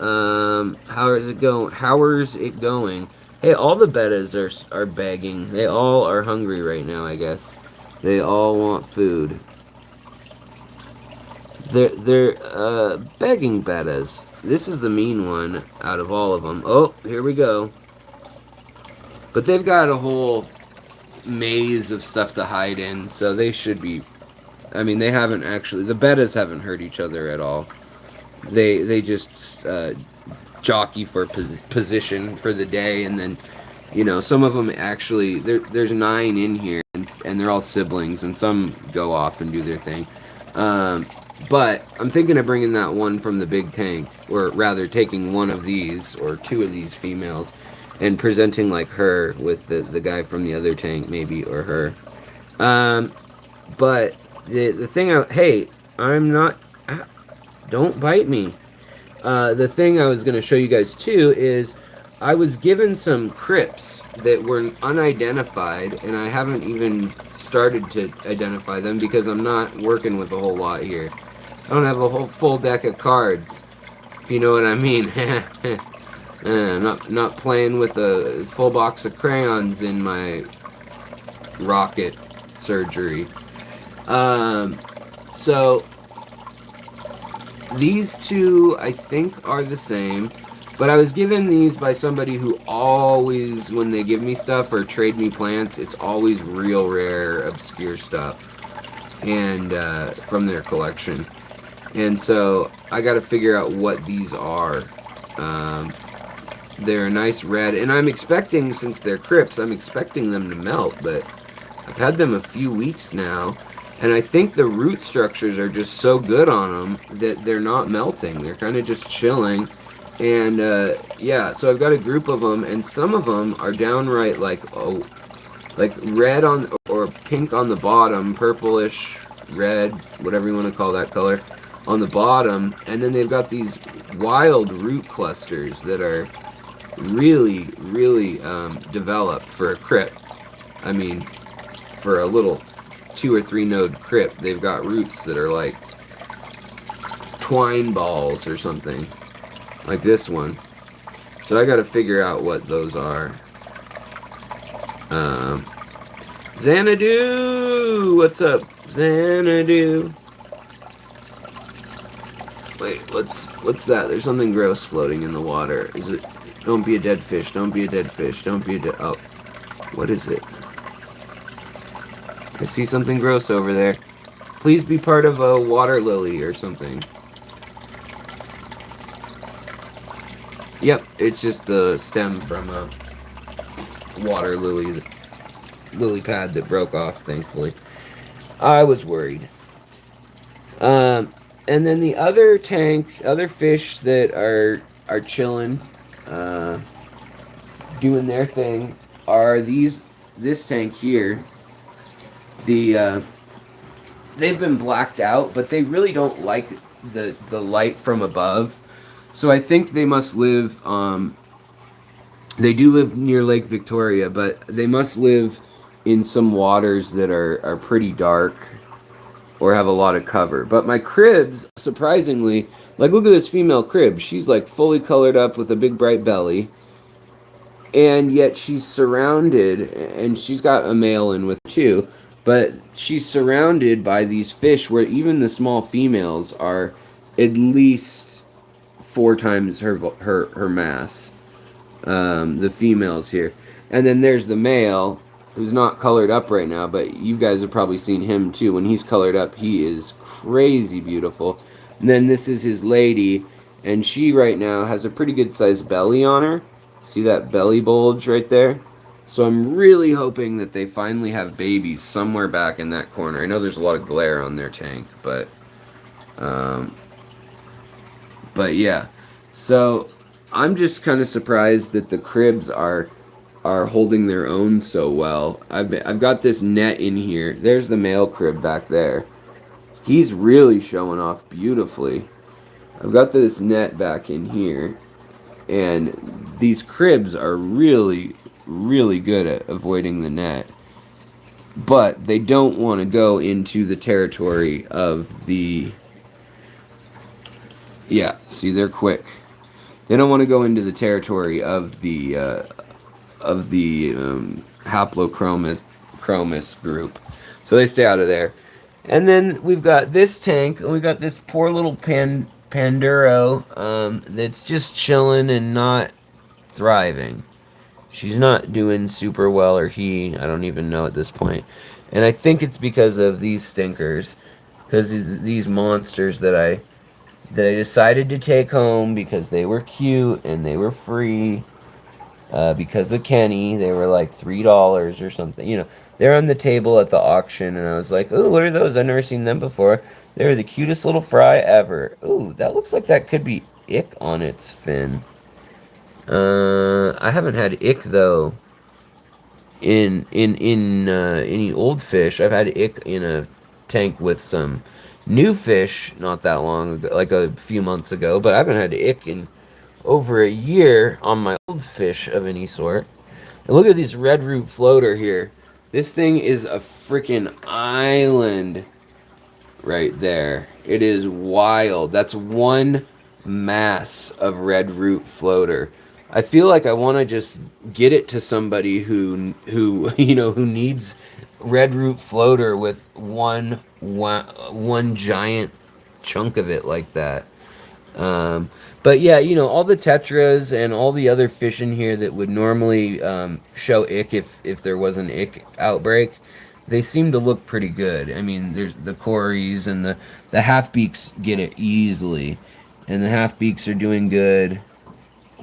How is it going? How's it going? Hey, all the bettas are begging. They all are hungry right now, I guess. They all want food. They're begging bettas. This is the mean one out of all of them. Oh, here we go. But they've got a whole maze of stuff to hide in, so they should be... I mean, they haven't actually... The bettas haven't hurt each other at all. They just jockey for position for the day, and then, you know, some of them actually... There's 9 in here, and they're all siblings, and some go off and do their thing. But I'm thinking of bringing that one from the big tank, or rather taking one of these, or 2 of these females, and presenting like her with the guy from the other tank, maybe, or her. But the thing hey, I'm not... Don't bite me. The thing I was going to show you guys too is I was given some crypts that were unidentified, and I haven't even started to identify them because I'm not working with a whole lot here. I don't have a whole full deck of cards, if you know what I mean. Not playing with a full box of crayons in my rocket surgery. So these 2 I think are the same, but I was given these by somebody who always, when they give me stuff or trade me plants, it's always real rare, obscure stuff, and from their collection. And so I got to figure out what these are. They're a nice red, and I'm expecting, since they're crypts, I'm expecting them to melt, but I've had them a few weeks now, and I think the root structures are just so good on them that they're not melting. They're kind of just chilling, and yeah, so I've got a group of them, and some of them are downright like red on, or pink on the bottom, purplish, red, whatever you want to call that color, on the bottom, and then they've got these wild root clusters that are really, really developed for a crypt. I mean, for a little 2 or 3 node crypt, they've got roots that are like twine balls or something, like this one. So I got to figure out what those are. Xanadu! What's up, Xanadu? Wait, what's that? There's something gross floating in the water. Is it? Don't be a dead fish. Don't be a dead fish. Don't be a dead... Oh. What is it? I see something gross over there. Please be part of a water lily or something. Yep, it's just the stem from a water lily pad that broke off, thankfully. I was worried. And then the other fish that are chilling, doing their thing, are this tank here. They've been blacked out, but they really don't like the light from above. So I think they must live. They do live near Lake Victoria, but they must live in some waters that are pretty dark or have a lot of cover. But my cribs, surprisingly, like, look at this female crib. She's like fully colored up with a big bright belly, and yet she's surrounded, and she's got a male in with too, but she's surrounded by these fish where even the small females are at least 4 times her mass. The females here. And then there's the male, who's not colored up right now, but you guys have probably seen him too. When he's colored up, he is crazy beautiful. And then this is his lady, and she right now has a pretty good sized belly on her. See that belly bulge right there? So I'm really hoping that they finally have babies somewhere back in that corner. I know there's a lot of glare on their tank, but yeah. So I'm just kind of surprised that the cribs are holding their own so well. I've got this net in here. There's the male crib back there. He's really showing off beautifully. I've got this net back in here, and these cribs are really, really good at avoiding the net. But they don't want to go into the territory of the... Yeah, see, they're quick. They don't want to go into the territory of the haplochromous group, so they stay out of there. And then we've got this tank, and we've got this poor little Panduro that's just chilling and not thriving. She's not doing super well, or he, I don't even know at this point. And I think it's because of these stinkers, because these monsters that I decided to take home because they were cute and they were free. Because of Kenny, they were like $3 or something. You know, they're on the table at the auction, and I was like, "Ooh, what are those? I've never seen them before. They're the cutest little fry ever." Ooh, that looks like that could be ick on its fin. I haven't had ick though. In any old fish, I've had ick in a tank with some new fish not that long ago, like a few months ago. But I haven't had ick in over a year on my old fish of any sort. And look at this red root floater here. This thing is a freaking island right there. It is wild. That's one mass of red root floater. I feel like I want to just get it to somebody who who needs red root floater with one giant chunk of it like that. But yeah, all the tetras and all the other fish in here that would normally show ick if there was an ick outbreak, they seem to look pretty good. I mean, there's the cories and the half-beaks get it easily, and the half-beaks are doing good.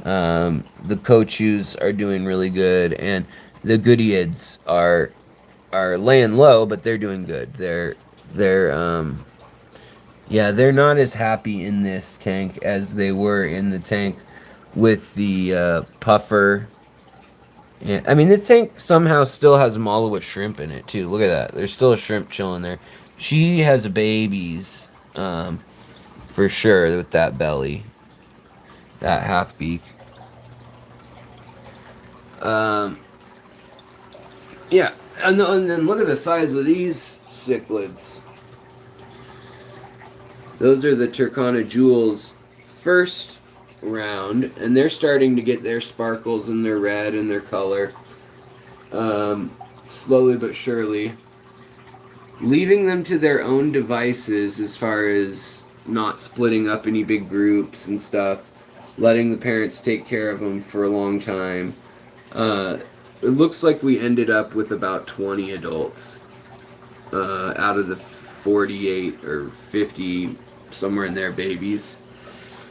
The cochus are doing really good, and the goodeids are laying low, but they're doing good. Yeah, they're not as happy in this tank as they were in the tank with the puffer. Yeah, I mean, this tank somehow still has Malawi shrimp in it, too. Look at that. There's still a shrimp chilling there. She has babies, for sure, with that belly. That half beak. Yeah, and then look at the size of these cichlids. Those are the Turkana Jewels first round, and they're starting to get their sparkles and their red and their color. slowly but surely, leaving them to their own devices as far as not splitting up any big groups and stuff, letting the parents take care of them for a long time. It looks like we ended up with about 20 adults out of the 48 or 50, somewhere in there, babies.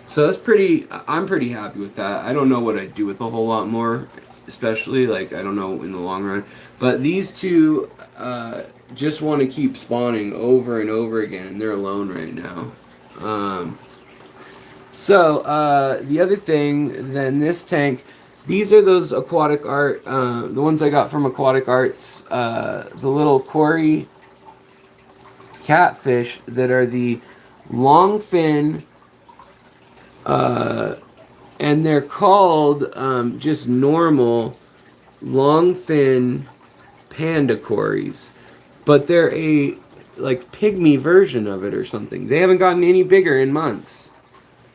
So that's pretty. I'm pretty happy with that. I don't know what I'd do with a whole lot more, especially like I don't know in the long run. But these two just want to keep spawning over and over again, and they're alone right now. The other thing, then this tank. These are those aquatic art, the ones I got from Aquatic Arts, the little Cory catfish that are the long fin, and they're called just normal long fin panda cories, but they're a like pygmy version of it or something. They haven't gotten any bigger in months.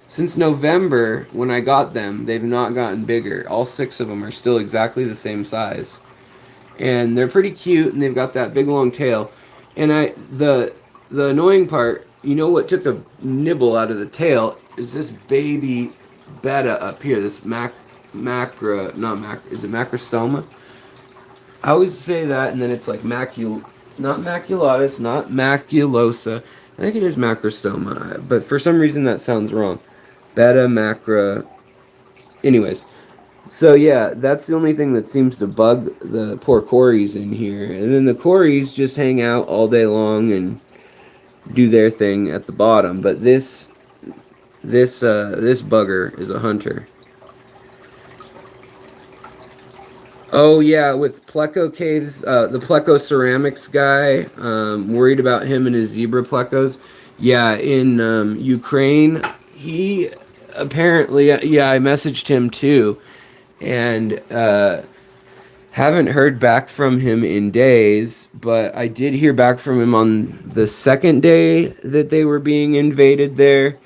Since November, when I got them, they've not gotten bigger. All 6 of them are still exactly the same size. And they're pretty cute, and they've got that big long tail. And the annoying part, you know what took a nibble out of the tail, is this baby Betta up here, this is it macrostoma? I always say that, and then it's like not maculatus, not maculosa. I think it is macrostoma, but for some reason that sounds wrong. Betta macra. Anyways, so yeah, that's the only thing that seems to bug the poor cories in here. And then the cories just hang out all day long and do their thing at the bottom. But this bugger is a hunter. Oh yeah, with Pleco Caves, the Pleco Ceramics guy, worried about him and his zebra plecos. Yeah, in Ukraine, he apparently, yeah, I messaged him too, and haven't heard back from him in days, but I did hear back from him on the second day that they were being invaded there,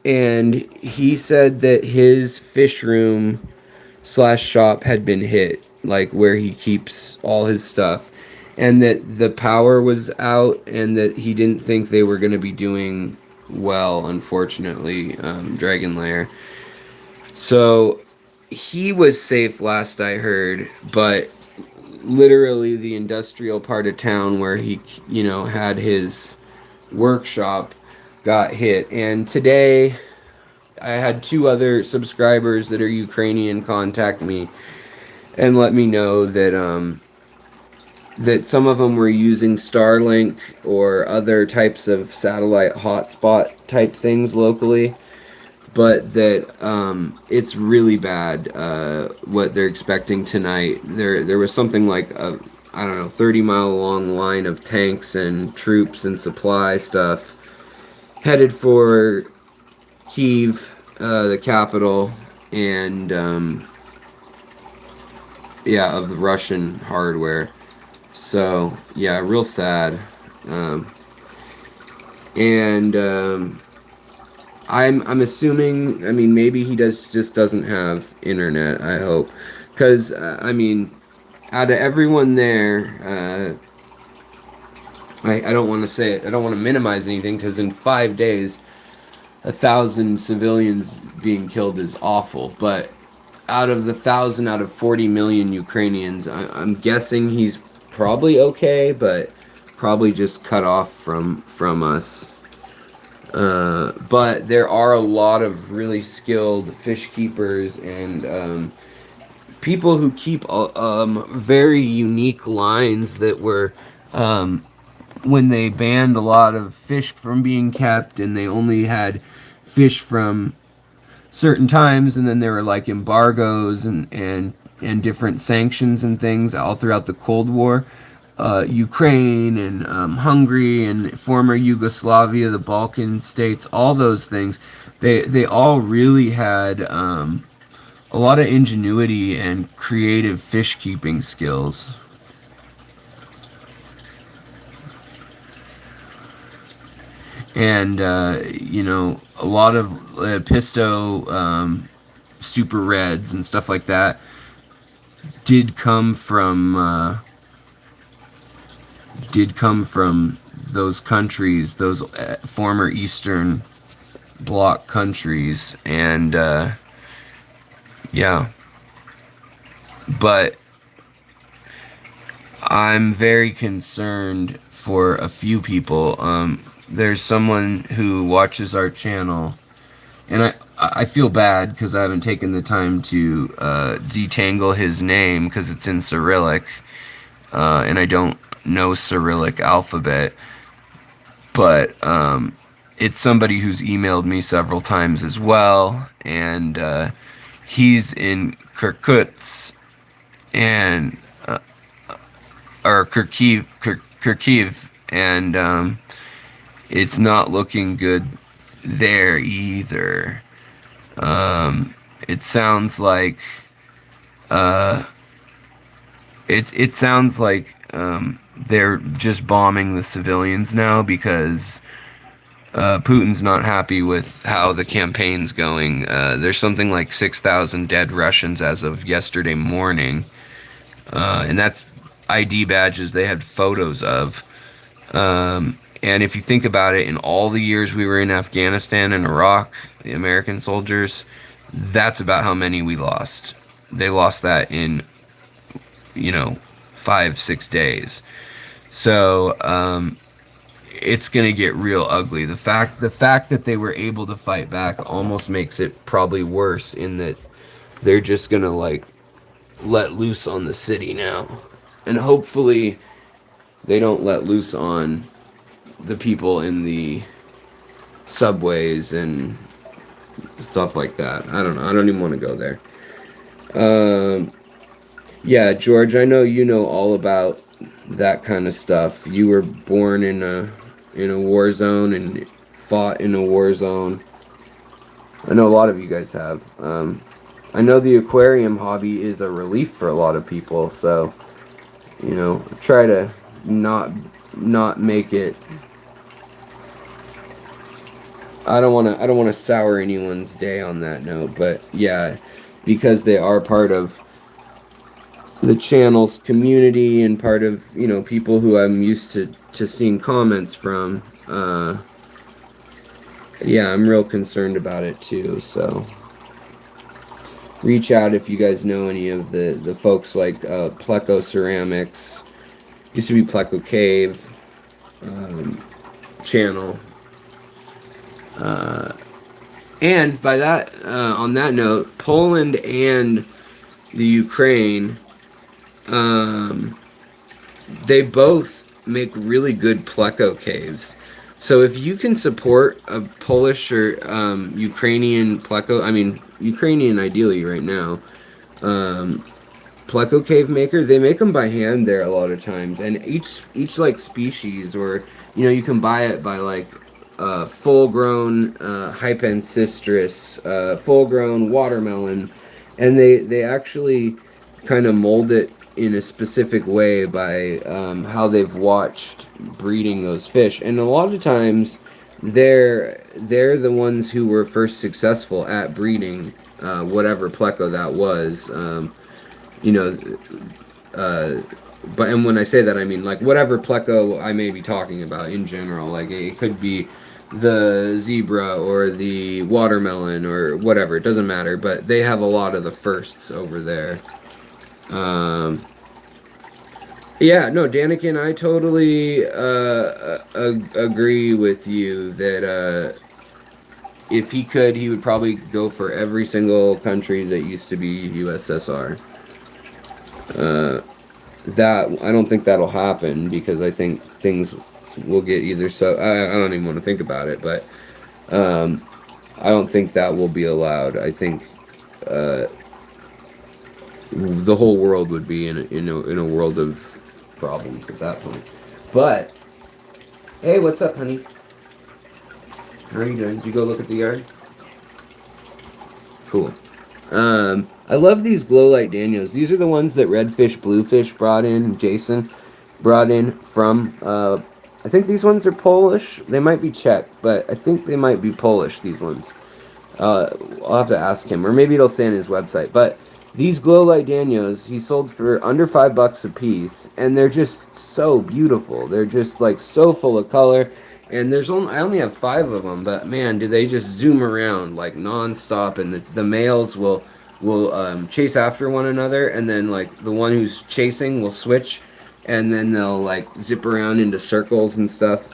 and he said that his fish room / shop had been hit, like where he keeps all his stuff, and that the power was out, and that he didn't think they were going to be doing well, unfortunately, Dragon Lair. So he was safe last I heard, but literally the industrial part of town where he, had his workshop got hit. And today I had 2 other subscribers that are Ukrainian contact me and let me know that that some of them were using Starlink or other types of satellite hotspot type things locally, but that it's really bad what they're expecting tonight. There was something like a 30-mile long line of tanks and troops and supply stuff headed for Kyiv, the capital, and of the Russian hardware. So yeah, real sad. I'm assuming. I mean, maybe he just doesn't have internet. I hope, because out of everyone there, I don't want to say it. I don't want to minimize anything, because in 5 days, 1,000 civilians being killed is awful. But out of the 1,000 out of 40 million Ukrainians, I'm guessing he's probably okay, but probably just cut off from us. But there are a lot of really skilled fish keepers and people who keep very unique lines that were when they banned a lot of fish from being kept, and they only had fish from certain times, and then there were like embargoes and different sanctions and things all throughout the Cold War. Ukraine and Hungary and former Yugoslavia, the Balkan states, all those things, they all really had a lot of ingenuity and creative fish keeping skills. And a lot of Pisto super reds and stuff like that did come from did come from those countries, those former Eastern Bloc countries, and yeah. But I'm very concerned for a few people. There's someone who watches our channel, and I feel bad because I haven't taken the time to detangle his name because it's in Cyrillic, and I don't know Cyrillic alphabet. But it's somebody who's emailed me several times as well, and he's in Kirkutsk and or Kharkiv, and it's not looking good there either. It sounds like it sounds like they're just bombing the civilians now because Putin's not happy with how the campaign's going. There's something like 6,000 dead Russians as of yesterday morning, and that's ID badges they had photos of. And if you think about it, in all the years we were in Afghanistan and Iraq, the American soldiers, that's about how many we lost. They lost that in, 5-6 days. So it's gonna get real ugly. The fact that they were able to fight back almost makes it probably worse in that they're just gonna like let loose on the city now, and hopefully they don't let loose on the people in the subways and stuff like that. I don't know. I don't even want to go there. Yeah, George, I know you know all about that kind of stuff. You were born in a war zone and fought in a war zone. I know a lot of you guys have. I know the aquarium hobby is a relief for a lot of people, so try to not make it. I don't want to sour anyone's day on that note, but yeah, because they are part of the channel's community and part of people who I'm used to seeing comments from. Yeah, I'm real concerned about it too. So reach out if you guys know any of the folks like Pleco Ceramics. Used to be Pleco Cave channel. And by that, on that note, Poland and the Ukraine, they both make really good Pleco caves. So if you can support a Polish or Ukrainian Pleco, I mean Ukrainian ideally right now, Pleco cave maker, they make them by hand there a lot of times, and each like species, or you can buy it by like full-grown hypancistris, full-grown watermelon, and they actually kind of mold it in a specific way by how they've watched breeding those fish, and a lot of times they're the ones who were first successful at breeding whatever pleco that was. But and when I say that, I mean like whatever pleco I may be talking about in general. Like it could be the zebra or the watermelon or whatever. It doesn't matter. But they have a lot of the firsts over there. Yeah, no, Danikin, I totally agree with you that if he could, he would probably go for every single country that used to be USSR. That I don't think that'll happen because I think things will get either so. I don't even want to think about it, but I don't think that will be allowed. I think the whole world would be in a world of problems at that point. But hey, what's up, honey? How are you doing? Did you go look at the yard? Cool. I love these glow light Daniels. These are the ones that Redfish Bluefish brought in. Jason brought in from. I think these ones are Polish. They might be Czech, but I think they might be Polish. These ones. I'll have to ask him, or maybe it'll say on his website. But These glow light danios he sold for under $5 a piece, and they're just so beautiful. They're just like so full of color, and I only have 5 of them, but man, do they just zoom around like nonstop, and the males will chase after one another, and then like the one who's chasing will switch, and then they'll like zip around into circles and stuff.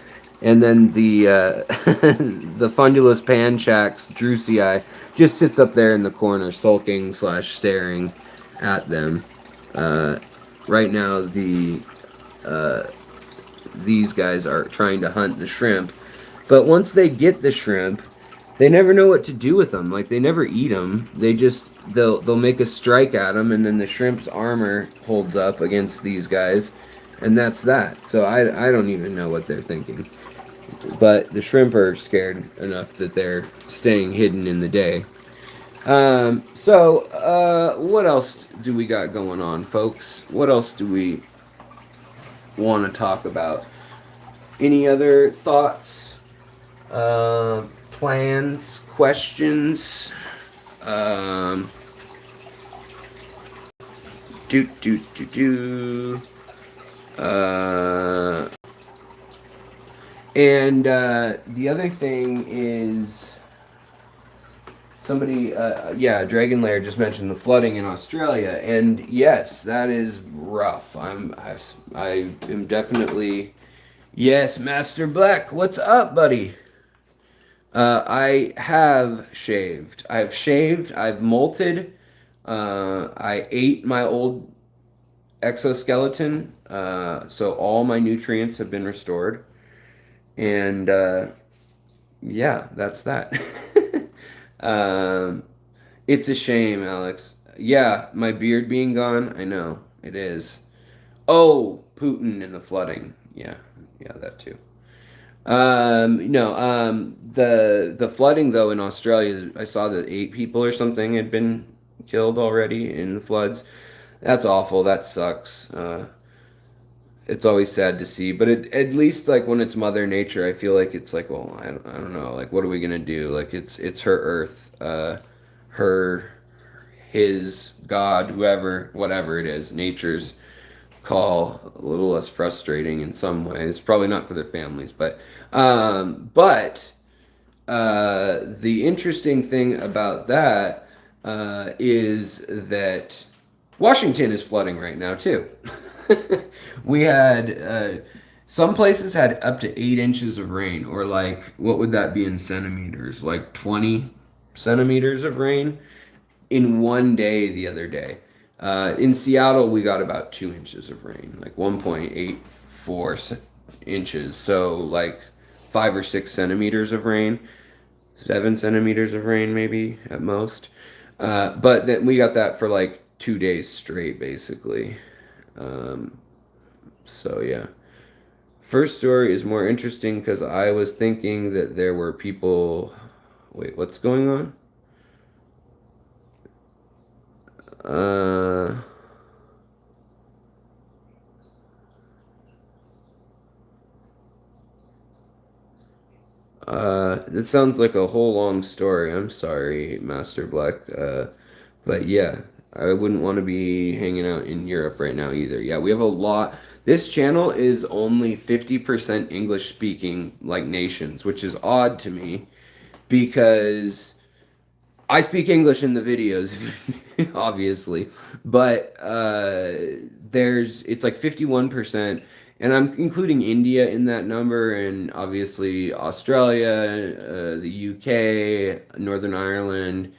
And then the the fundulus panchax drusei just sits up there in the corner, sulking slash staring at them. Uh, right now, these guys are trying to hunt the shrimp, but once they get the shrimp, they never know what to do with them. Like they never eat them. They'll make a strike at them, and then the shrimp's armor holds up against these guys, and that's that. So I don't even know what they're thinking. But the shrimp are scared enough that they're staying hidden in the day. What else do we got going on, folks? What else do we want to talk about? Any other thoughts, plans, questions? Do do do do. And the other thing is somebody, Dragon Lair just mentioned the flooding in Australia, and yes, that is rough. I am definitely, yes, Master Black. What's up, buddy? I have shaved. I've shaved. I've molted. I ate my old exoskeleton, so all my nutrients have been restored. And yeah, that's that. um, it's a shame, Alex. Yeah, my beard being gone. I know it is. Oh, Putin and the flooding. Yeah, yeah, that too. No, the flooding though in Australia, I saw that 8 people or something had been killed already in the floods. That's awful. That sucks. It's always sad to see, but at least like when it's Mother Nature, I feel like it's like, well, I don't know, like what are we gonna do? Like it's her Earth, her, his, God, whoever, whatever it is, nature's call. A little less frustrating in some ways, probably not for their families, but the interesting thing about that is that Washington is flooding right now too. We had some places had up to 8 inches of rain, or like what would that be in centimeters? Like 20 centimeters of rain in one day the other day. In Seattle, we got about 2 inches of rain, like 1.84 inches. So like 5 or 6 centimeters of rain, 7 centimeters of rain maybe at most. But then we got that for like 2 days straight, basically. Um, so yeah. First story is more interesting because I was thinking that there were people. Wait, what's going on? Uh, it sounds like a whole long story. I'm sorry, Master Black. But yeah, I wouldn't want to be hanging out in Europe right now either. Yeah, we have a lot. This channel is only 50% English speaking, like nations, which is odd to me because I speak English in the videos, obviously, but it's like 51%, and I'm including India in that number, and obviously Australia, the UK, Northern Ireland,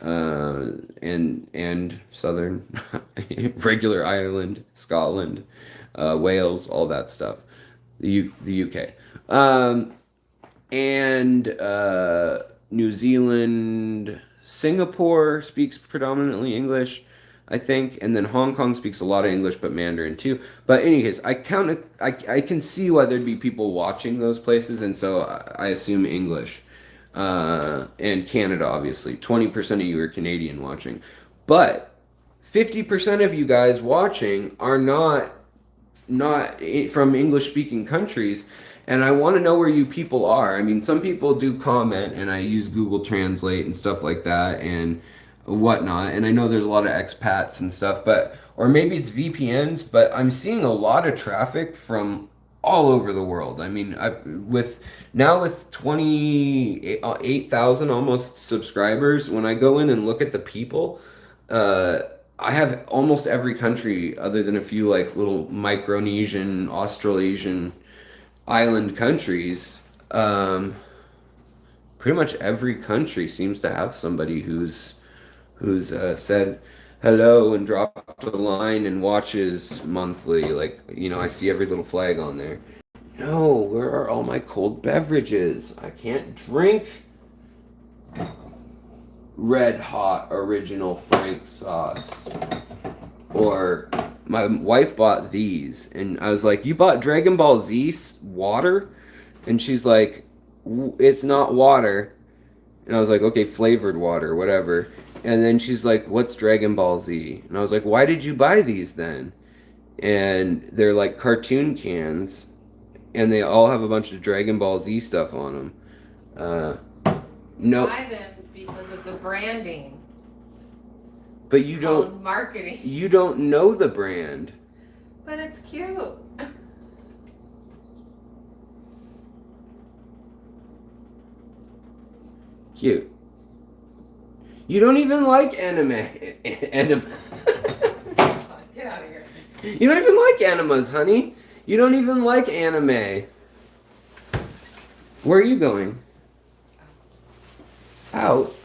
and Southern regular Ireland, Scotland, Wales, all that stuff, the UK, and New Zealand, Singapore speaks predominantly English, I think, and then Hong Kong speaks a lot of English, but Mandarin too. But in any case, I can see why there'd be people watching those places, and so I assume English. And Canada, obviously, 20% of you are Canadian watching, but 50% of you guys watching are not from English speaking countries, and I want to know where you people are. I mean, some people do comment, and I use Google Translate and stuff like that, and whatnot. And I know there's a lot of expats and stuff, but or maybe it's VPNs, but I'm seeing a lot of traffic from all over the world. I mean, with 28,000 almost subscribers, when I go in and look at the people, I have almost every country other than a few like little Micronesian, Australasian island countries. Pretty much every country seems to have somebody who's said hello and dropped a line and watches monthly. Like, I see every little flag on there. No, where are all my cold beverages? I can't drink red hot original Frank sauce. Or my wife bought these, and I was like, "You bought Dragon Ball Z water?" And she's like, "It's not water." And I was like, "Okay, flavored water, whatever." And then she's like, "What's Dragon Ball Z?" And I was like, "Why did you buy these then?" And they're like cartoon cans, and they all have a bunch of Dragon Ball Z stuff on them. No. Buy them because of the branding. But you don't marketing. You don't know the brand. But it's cute. Cute. You don't even like anime. Get out of here. You don't even like animas, honey. You don't even like anime. Where are you going? Out.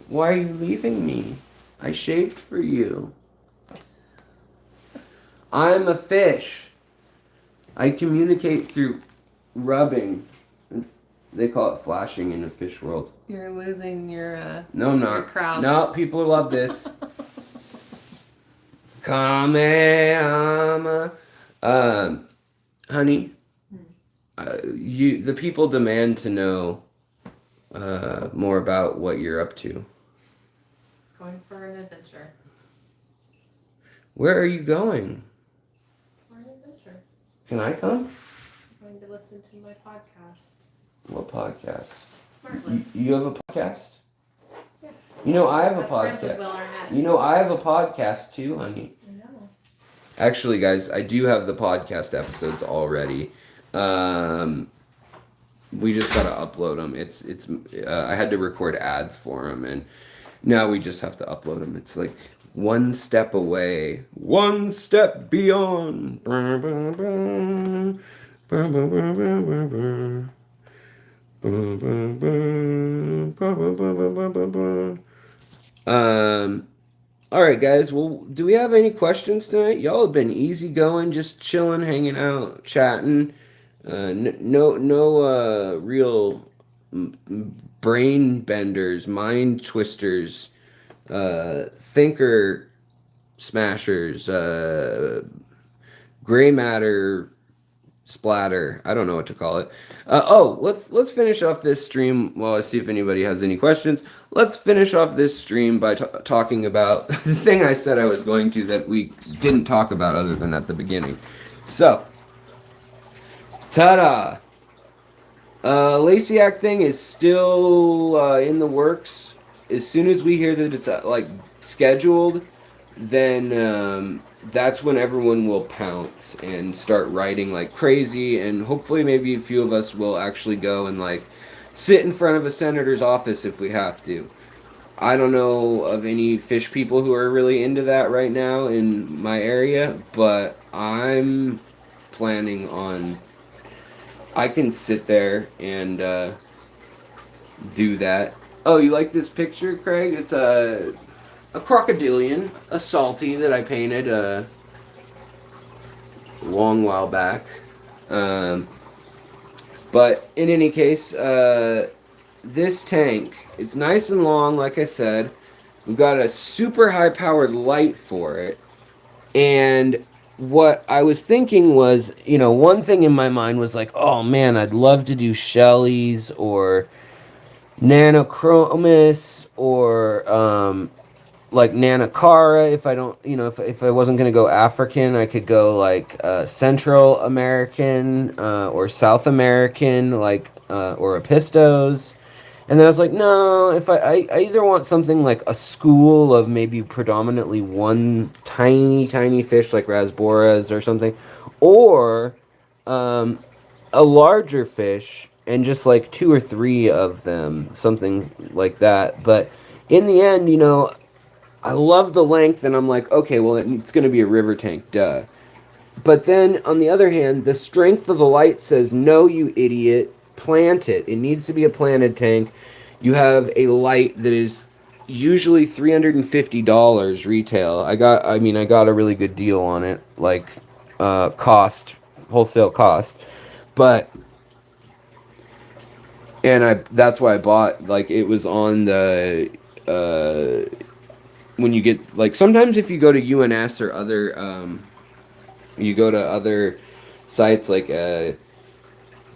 Why are you leaving me? I shaved for you. I'm a fish. I communicate through rubbing. They call it flashing in the fish world. You're losing your no, I'm not. Your crowd. No, people love this. Kamehama. Honey, the people demand to know more about what you're up to. Going for an adventure. Where are you going? For an adventure. Can I come? I'm going to listen to my podcast. What podcast? Smartless. You have a podcast? Yeah. I have a Best friends with podcast. Will Arnett. I have a podcast too, honey. I know. Actually, guys, I do have the podcast episodes already. We just gotta upload them. I had to record ads for them, and now we just have to upload them. It's like one step away, one step beyond. All right, guys. Well, do we have any questions tonight? Y'all have been easy going, just chilling, hanging out, chatting. No real brain benders, mind twisters, thinker smashers, gray matter splatter. I don't know what to call it. Let's finish off this stream while I see if anybody has any questions. Let's finish off this stream by talking about the thing I said I was going to that we didn't talk about other than at the beginning. So, ta-da! Lasiac thing is still in the works. As soon as we hear that it's scheduled, then that's when everyone will pounce and start writing like crazy, and hopefully maybe a few of us will actually go and sit in front of a senator's office if we have to. I don't know of any fish people who are really into that right now in my area, but I'm planning on... I can sit there and do that. Oh, you like this picture, Craig? It's a crocodilian, a salty that I painted a long while back. But in any case, this tank, it's nice and long, like I said. We've got a super high-powered light for it. And what I was thinking was, one thing in my mind was like, oh man, I'd love to do Shelly's or Nanochromis or Nanocara. If I don't, if I wasn't going to go African, I could go Central American or South American, or Apistos. And then I was like, no, if I either want something like a school of maybe predominantly one tiny fish like rasboras or something, or um, a larger fish and just like two or three of them, something like that. But in the end, you know, I love the length, and I'm like, okay, well, it's going to be a river tank, duh. But then, on the other hand, the strength of the light says, no, you idiot, plant it. It needs to be a planted tank. You have a light that is usually $350 retail. I got a really good deal on it, like cost, wholesale cost. But and that's why I bought, like, it was on the when you get, like, sometimes if you go to UNS or other you go to other sites like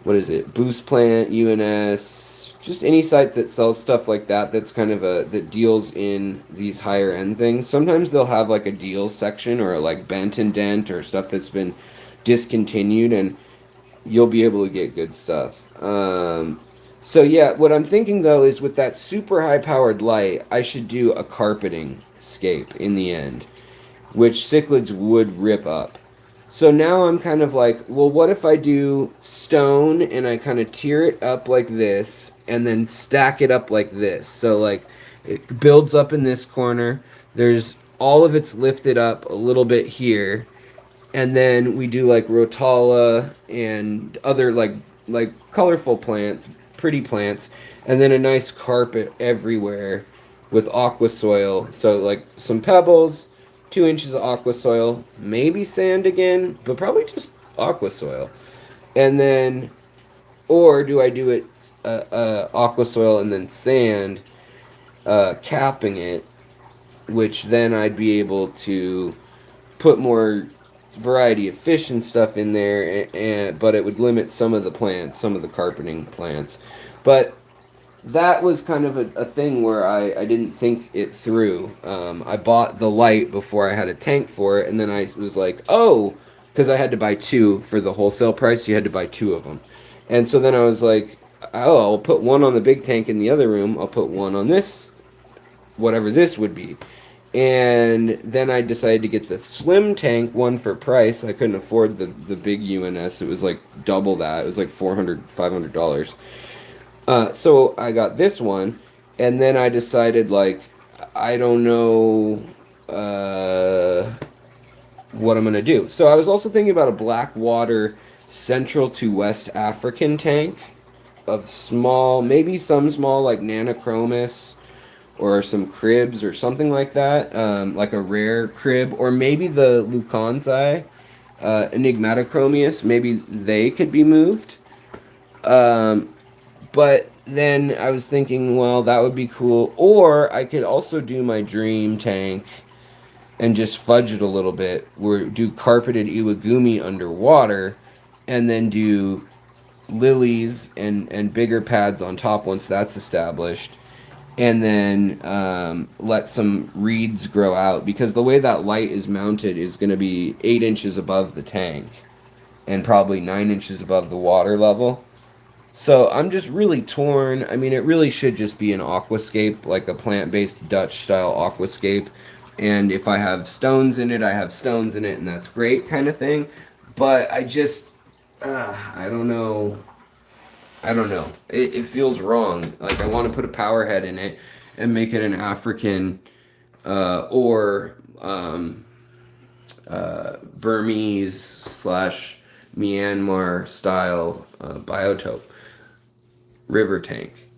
what is it, Boost Plant, UNS, just any site that sells stuff like that, that's kind of that deals in these higher end things. Sometimes they'll have like a deal section, or like bent and dent, or stuff that's been discontinued, and you'll be able to get good stuff. So yeah, what I'm thinking though is, with that super high powered light, I should do a carpeting scape in the end, which cichlids would rip up. So now I'm kind of like, well, what if I do stone and I kind of tier it up like this and then stack it up like this? So like it builds up in this corner. There's all of it's lifted up a little bit here, and then we do like rotala and other like colorful plants, pretty plants, and then a nice carpet everywhere with aqua soil. So like some pebbles, 2 inches of aqua soil, maybe sand again, but probably just aqua soil. And then, or do I do it aqua soil and then sand, capping it, which then I'd be able to put more variety of fish and stuff in there, but it would limit some of the plants, some of the carpeting plants. But that was kind of a thing where I didn't think it through. I bought the light before I had a tank for it, and then I was like, oh, because I had to buy two for the wholesale price. You had to buy two of them. And so then I was like, oh, I'll put one on the big tank in the other room. I'll put one on this, whatever this would be. And then I decided to get the slim tank one for price. I couldn't afford the big UNS. It was like double that. It was like $400, $500. So I got this one, and then I decided, like, I don't know what I'm gonna do. So I was also thinking about a Blackwater Central to West African tank of small, maybe some small like Nanochromis or some cribs or something like that, like a rare crib, or maybe the Lucanzi, Enigmatochromius. Maybe they could be moved. But then I was thinking, well, that would be cool. Or I could also do my dream tank and just fudge it a little bit. Where do carpeted iwagumi underwater, and then do lilies and bigger pads on top once that's established. And then let some reeds grow out, because the way that light is mounted is going to be 8 inches above the tank and probably 9 inches above the water level. So I'm just really torn. I mean, it really should just be an aquascape, like a plant-based Dutch-style aquascape. And if I have stones in it, I have stones in it, and that's great, kind of thing. But I just, I don't know. I don't know. It feels wrong. Like, I want to put a power head in it and make it an African or Burmese slash Myanmar style biotope river tank.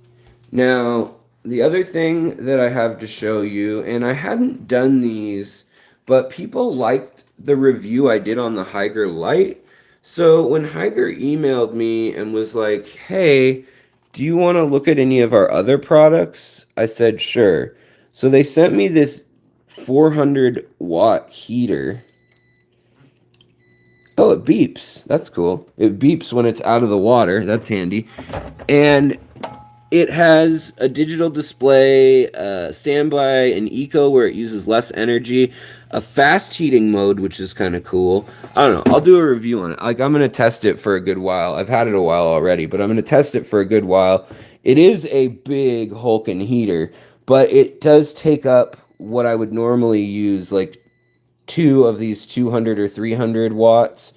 Now, the other thing that I have to show you, and I hadn't done these, but people liked the review I did on the Higer Light. So when Higer emailed me and was like, hey, do you want to look at any of our other products? I said, sure. So they sent me this 400 watt heater. Oh, it beeps. That's cool. It beeps when it's out of the water. That's handy. And it has a digital display, standby, and eco where it uses less energy, a fast heating mode, which is kind of cool. I don't know. I'll do a review on it. Like, I'm going to test it for a good while. I've had it a while already, but I'm going to test it for a good while. It is a big hulking heater, but it does take up what I would normally use, like two of these 200 or 300 watts.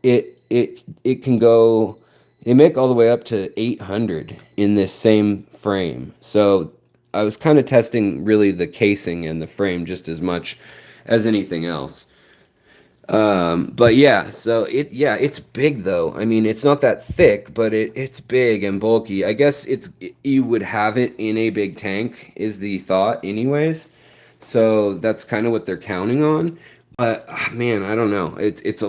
It can go. They make all the way up to 800 in this same frame. So I was kind of testing really the casing and the frame just as much as anything else. But yeah, so it's big though. I mean, it's not that thick, but it's big and bulky. I guess you would have it in a big tank is the thought anyways. So that's kind of what they're counting on. But man, I don't know. It's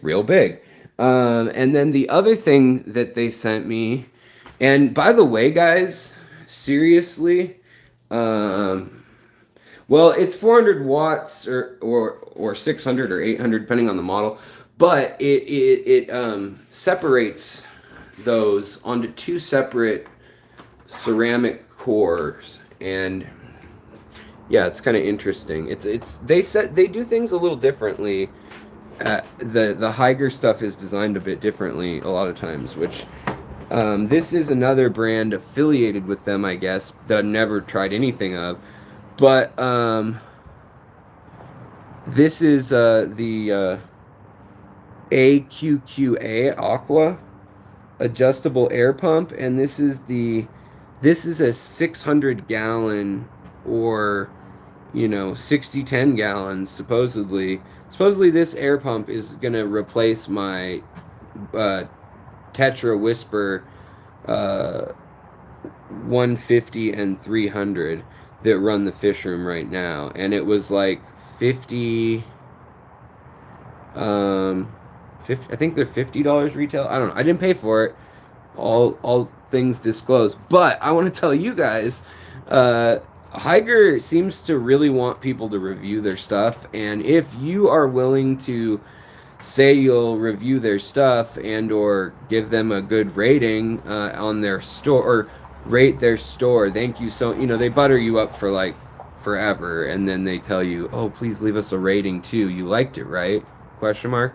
real big. And then the other thing that they sent me, and by the way, guys, seriously, um, well, it's 400 watts or 600 or 800 depending on the model, but it separates those onto two separate ceramic cores, and yeah, it's kind of interesting. It's they do things a little differently. The Higer stuff is designed a bit differently a lot of times, which this is another brand affiliated with them, I guess, that I've never tried anything of. But this is the AQQA Aqua adjustable air pump, and this is a 600 gallon or 60-10 gallons supposedly this air pump is gonna replace my Tetra Whisper 150 and 300 that run the fish room right now, and it was like 50 I think they're $50 retail. I don't know, I didn't pay for it, all things disclosed, but I want to tell you guys, Higer seems to really want people to review their stuff, and if you are willing to say you'll review their stuff and or give them a good rating on their store, or rate their store, thank you. So they butter you up for like forever, and then they tell you, oh, please leave us a rating too, you liked it, right? Question mark.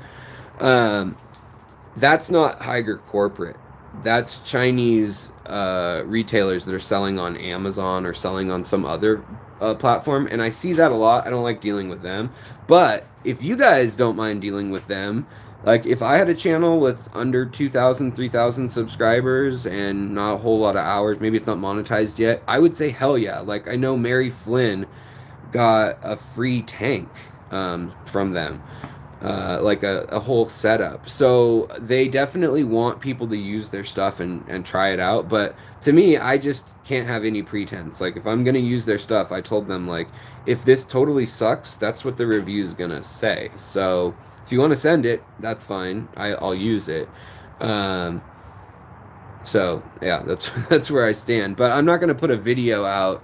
That's not Higer corporate. That's Chinese retailers that are selling on Amazon or selling on some other platform, and I see that a lot. I don't like dealing with them, but if you guys don't mind dealing with them, like if I had a channel with under 2,000, 3,000 subscribers and not a whole lot of hours, maybe it's not monetized yet, I would say hell yeah. Like I know Mary Flynn got a free tank from them. Like a whole setup. So they definitely want people to use their stuff and try it out. But to me, I just can't have any pretense. Like if I'm going to use their stuff, I told them, like, if this totally sucks, that's what the review is going to say. So if you want to send it, that's fine. I'll use it. So yeah, that's where I stand. But I'm not going to put a video out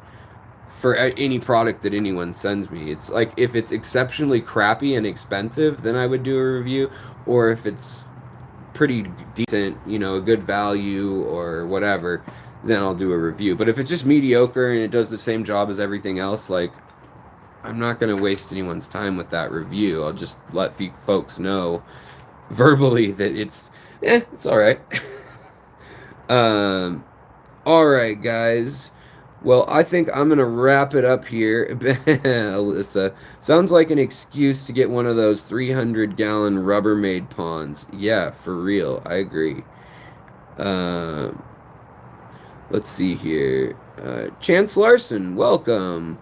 for any product that anyone sends me. It's like if it's exceptionally crappy and expensive, then I would do a review, or if it's pretty decent, a good value or whatever, then I'll do a review. But if it's just mediocre and it does the same job as everything else, like I'm not going to waste anyone's time with that review. I'll just let folks know verbally that it's all right. All right, guys. Well, I think I'm going to wrap it up here. Alyssa, sounds like an excuse to get one of those 300-gallon Rubbermaid ponds. Yeah, for real. I agree. Let's see here. Chance Larson, welcome.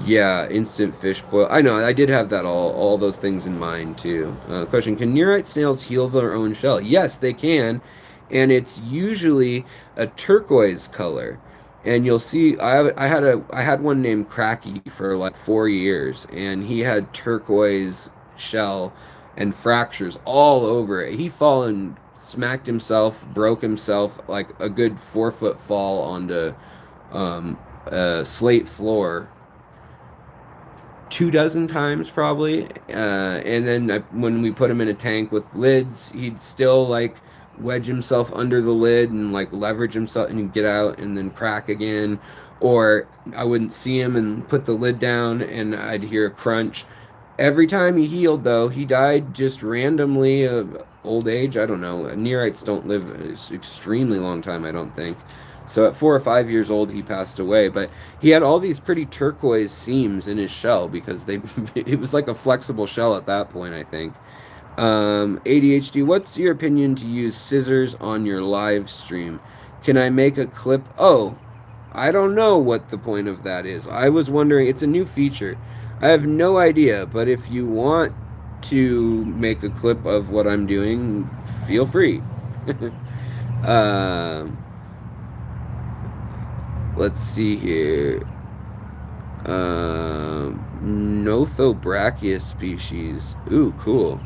Yeah, instant fish boil. I know, I did have that all those things in mind, too. Question, can nearite snails heal their own shell? Yes, they can, and it's usually a turquoise color. And you'll see, I had one named Cracky for like 4 years, and he had turquoise shell and fractures all over it. He fallen, smacked himself, broke himself, like a good 4-foot fall onto a slate floor 24 times probably. And then when we put him in a tank with lids, he'd still like wedge himself under the lid and like leverage himself and get out and then crack again, or I wouldn't see him and put the lid down and I'd hear a crunch, Every time he healed, though, he died just randomly of old age. I don't know. Neorites don't live an extremely long time, I don't think. So at 4 or 5 years old, he passed away. But he had all these pretty turquoise seams in his shell because they it was like a flexible shell at that point, I think. ADHD, what's your opinion to use scissors on your live stream? Can I make a clip? Oh, I don't know what the point of that is. I was wondering, it's a new feature. I have no idea, but if you want to make a clip of what I'm doing, feel free. um, let's see here. Nothobrachia species. Ooh, cool.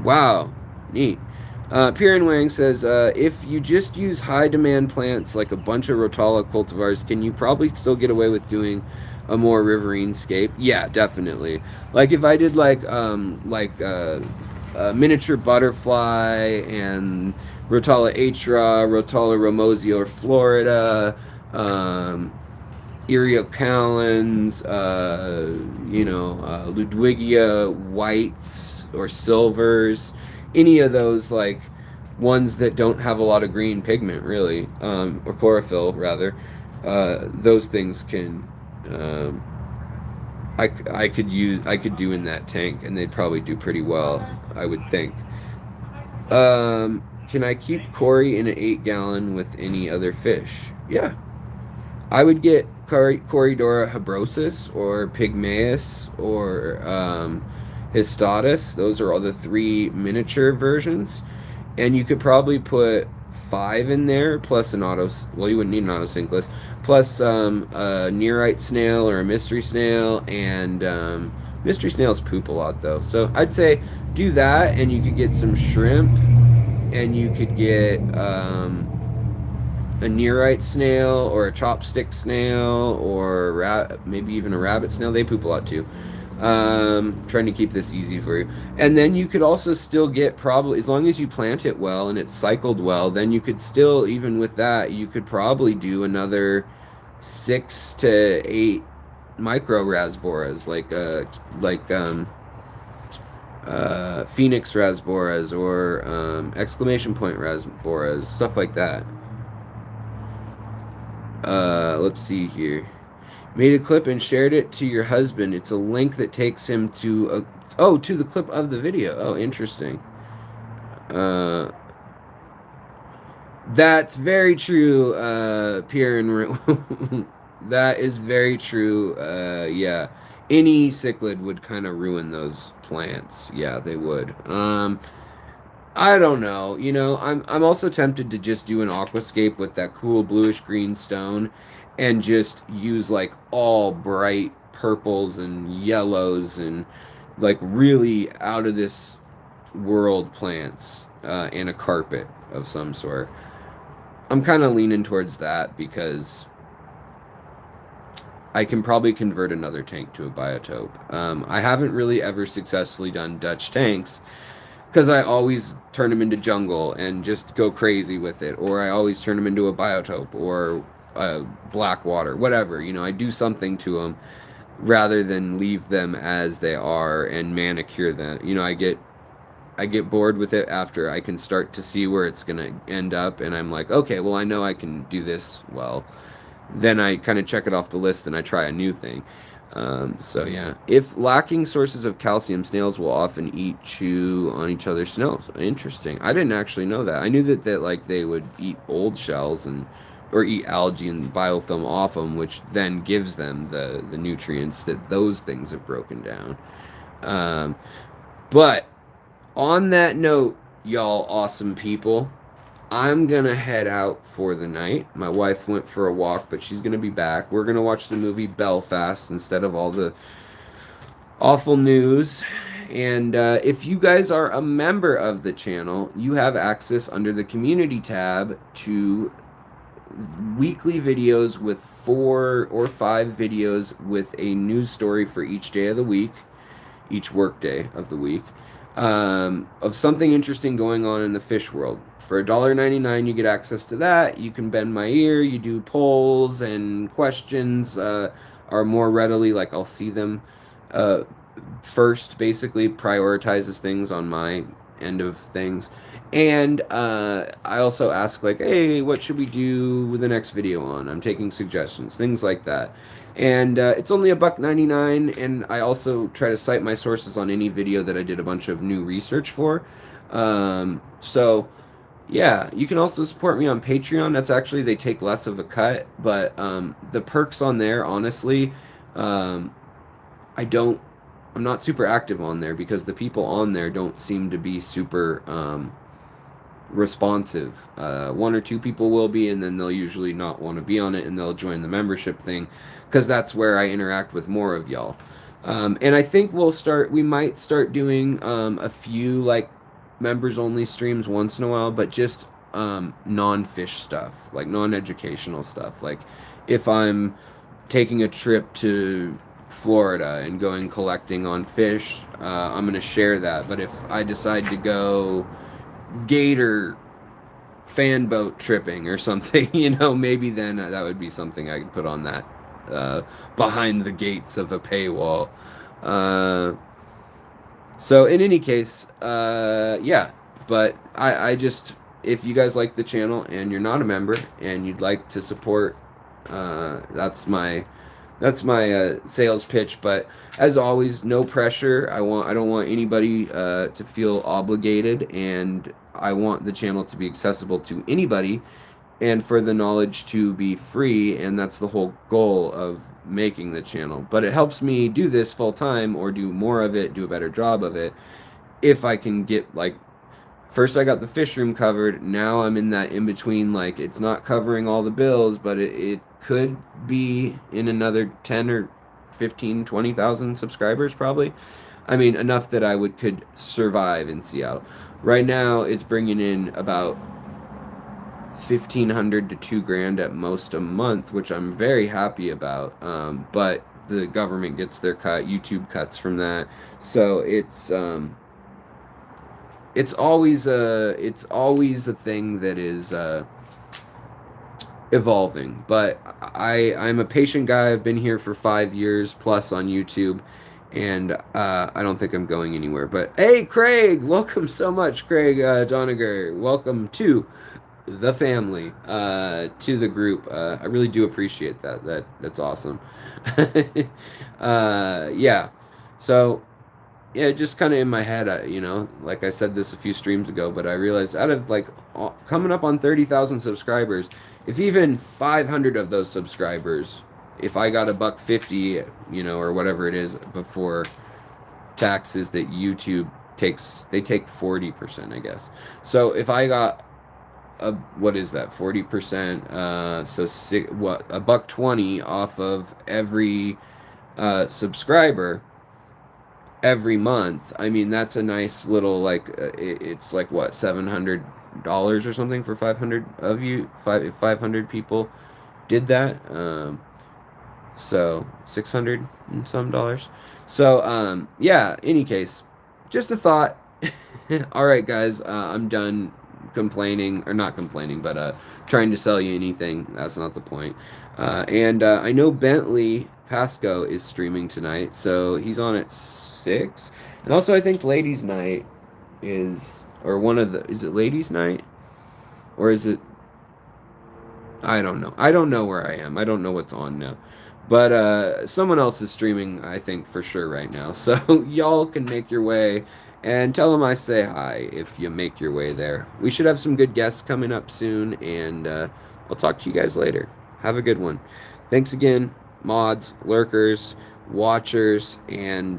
Wow, neat. Pierre Wang says, if you just use high demand plants like a bunch of Rotala cultivars, can you probably still get away with doing a more riverine scape? Yeah, definitely. Like if I did a miniature butterfly and Rotala atria, Rotala ramosio Florida, Eriocalens, Ludwigia whites or silvers, any of those like ones that don't have a lot of green pigment really, or chlorophyll rather. Those things can, I could do in that tank, and they'd probably do pretty well, I would think. Can I keep Cory in an 8 gallon with any other fish? Yeah, I would get Corydora habrosus or Pygmaeus or Histatus. Those are all the 3 miniature versions. And you could probably put 5 in there, plus an auto... Well, you wouldn't need an autosynclus. Plus a nearite snail or a mystery snail. And mystery snails poop a lot, though. So I'd say do that, and you could get some shrimp. And you could get... a nearite snail or a chopstick snail or maybe even a rabbit snail. They poop a lot too. Trying to keep this easy for you. And then you could also still get, probably, as long as you plant it well and it's cycled well, then you could still, even with that, you could probably do another 6 to 8 micro rasboras, Phoenix rasboras or exclamation point rasboras, stuff like that. Let's see here. Made a clip and shared it to your husband. It's a link that takes him to to the clip of the video. Oh, interesting. That's very true, Pierre and that is very true. Yeah. Any cichlid would kind of ruin those plants. Yeah, they would. I don't know. I'm also tempted to just do an aquascape with that cool bluish green stone and just use like all bright purples and yellows and like really out of this world plants and a carpet of some sort. I'm kind of leaning towards that because I can probably convert another tank to a biotope. I haven't really ever successfully done Dutch tanks because I always turn them into jungle and just go crazy with it, or I always turn them into a biotope or black water, whatever. I do something to them rather than leave them as they are and manicure them. I get bored with it after I can start to see where it's gonna end up, and I'm like, okay, well, I know I can do this well. Then I kind of check it off the list and I try a new thing. So yeah, if lacking sources of calcium, snails will often chew on each other's snails. Interesting. I didn't actually know that. I knew that like they would eat old shells or eat algae and biofilm off them, which then gives them the nutrients that those things have broken down. But on that note, y'all awesome people, I'm gonna head out for the night. My wife went for a walk, but she's gonna be back. We're gonna watch the movie Belfast instead of all the awful news. And if you guys are a member of the channel, you have access under the community tab to weekly videos with 4 or 5 videos with a news story for each day of the week, each work day of the week, of something interesting going on in the fish world. For $1.99 you get access to that. You can bend my ear. You do polls, and questions are more readily, like, I'll see them first basically prioritizes things on my end of things. And I also ask, like, hey, what should we do with the next video on? I'm taking suggestions, things like that. And it's only $1.99, and I also try to cite my sources on any video that I did a bunch of new research for. So yeah, you can also support me on Patreon. That's actually, they take less of a cut, but the perks on there, honestly, um, I don't I'm not super active on there because the people on there don't seem to be super responsive. One or two people will be, and then they'll usually not want to be on it, and they'll join the membership thing because that's where I interact with more of y'all. And I think we might start doing a few like members only streams once in a while, but just non-fish stuff, like non-educational stuff. Like if I'm taking a trip to Florida and going collecting on fish, I'm going to share that. But if I decide to go gator fan boat tripping or something, maybe then that would be something I could put on that behind the gates of a paywall. So in any case, yeah, but I just, if you guys like the channel and you're not a member and you'd like to support, that's my sales pitch. But as always, no pressure. I don't want anybody to feel obligated, and I want the channel to be accessible to anybody and for the knowledge to be free, and that's the whole goal of making the channel. But it helps me do this full time, or do more of it, do a better job of it, if I can get, like, first I got the fish room covered, now I'm in that in between, like, it's not covering all the bills, but it could be in another 10 or 15, 20,000 subscribers probably. I mean, enough that I could survive in Seattle. Right now it's bringing in about $1,500 to $2,000 at most a month, which I'm very happy about. But the government gets their cut, YouTube cuts from that, so it's always a thing that is evolving. But I'm a patient guy. I've been here for 5 years plus on YouTube, and I don't think I'm going anywhere. But hey, Craig, welcome so much, Craig Doniger. Welcome to the family, to the group. I really do appreciate that. That's awesome. Yeah. So yeah, just kind of in my head, like I said this a few streams ago, but I realized out of like coming up on 30,000 subscribers, if even 500 of those subscribers, if I got $1.50, or whatever it is before taxes that YouTube takes, they take 40%, I guess. So if I got what is that, 40%? So $1.20 off of every subscriber every month. I mean, that's a nice little, like, it's like what, $700 or something for 500 of you. If 500 people did that, so 600 and some dollars. So yeah, any case, just a thought. All right, guys, I'm done complaining, or not complaining, but trying to sell you anything. That's not the point. And I know Bentley Pasco is streaming tonight, so he's on at 6. And also I think Ladies Night is, or is it Ladies Night, or is it, I don't know where I am. I don't know what's on now. But someone else is streaming, I think, for sure right now. So y'all can make your way and tell them I say hi if you make your way there. We should have some good guests coming up soon, and I'll talk to you guys later. Have a good one. Thanks again, mods, lurkers, watchers, and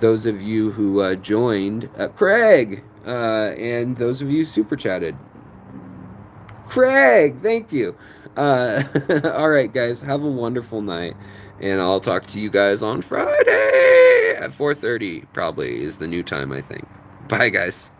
those of you who joined. Craig! And those of you super chatted. Craig, thank you. All right, guys, have a wonderful night, and I'll talk to you guys on Friday at 4:30. Probably is the new time, I think. Bye, guys.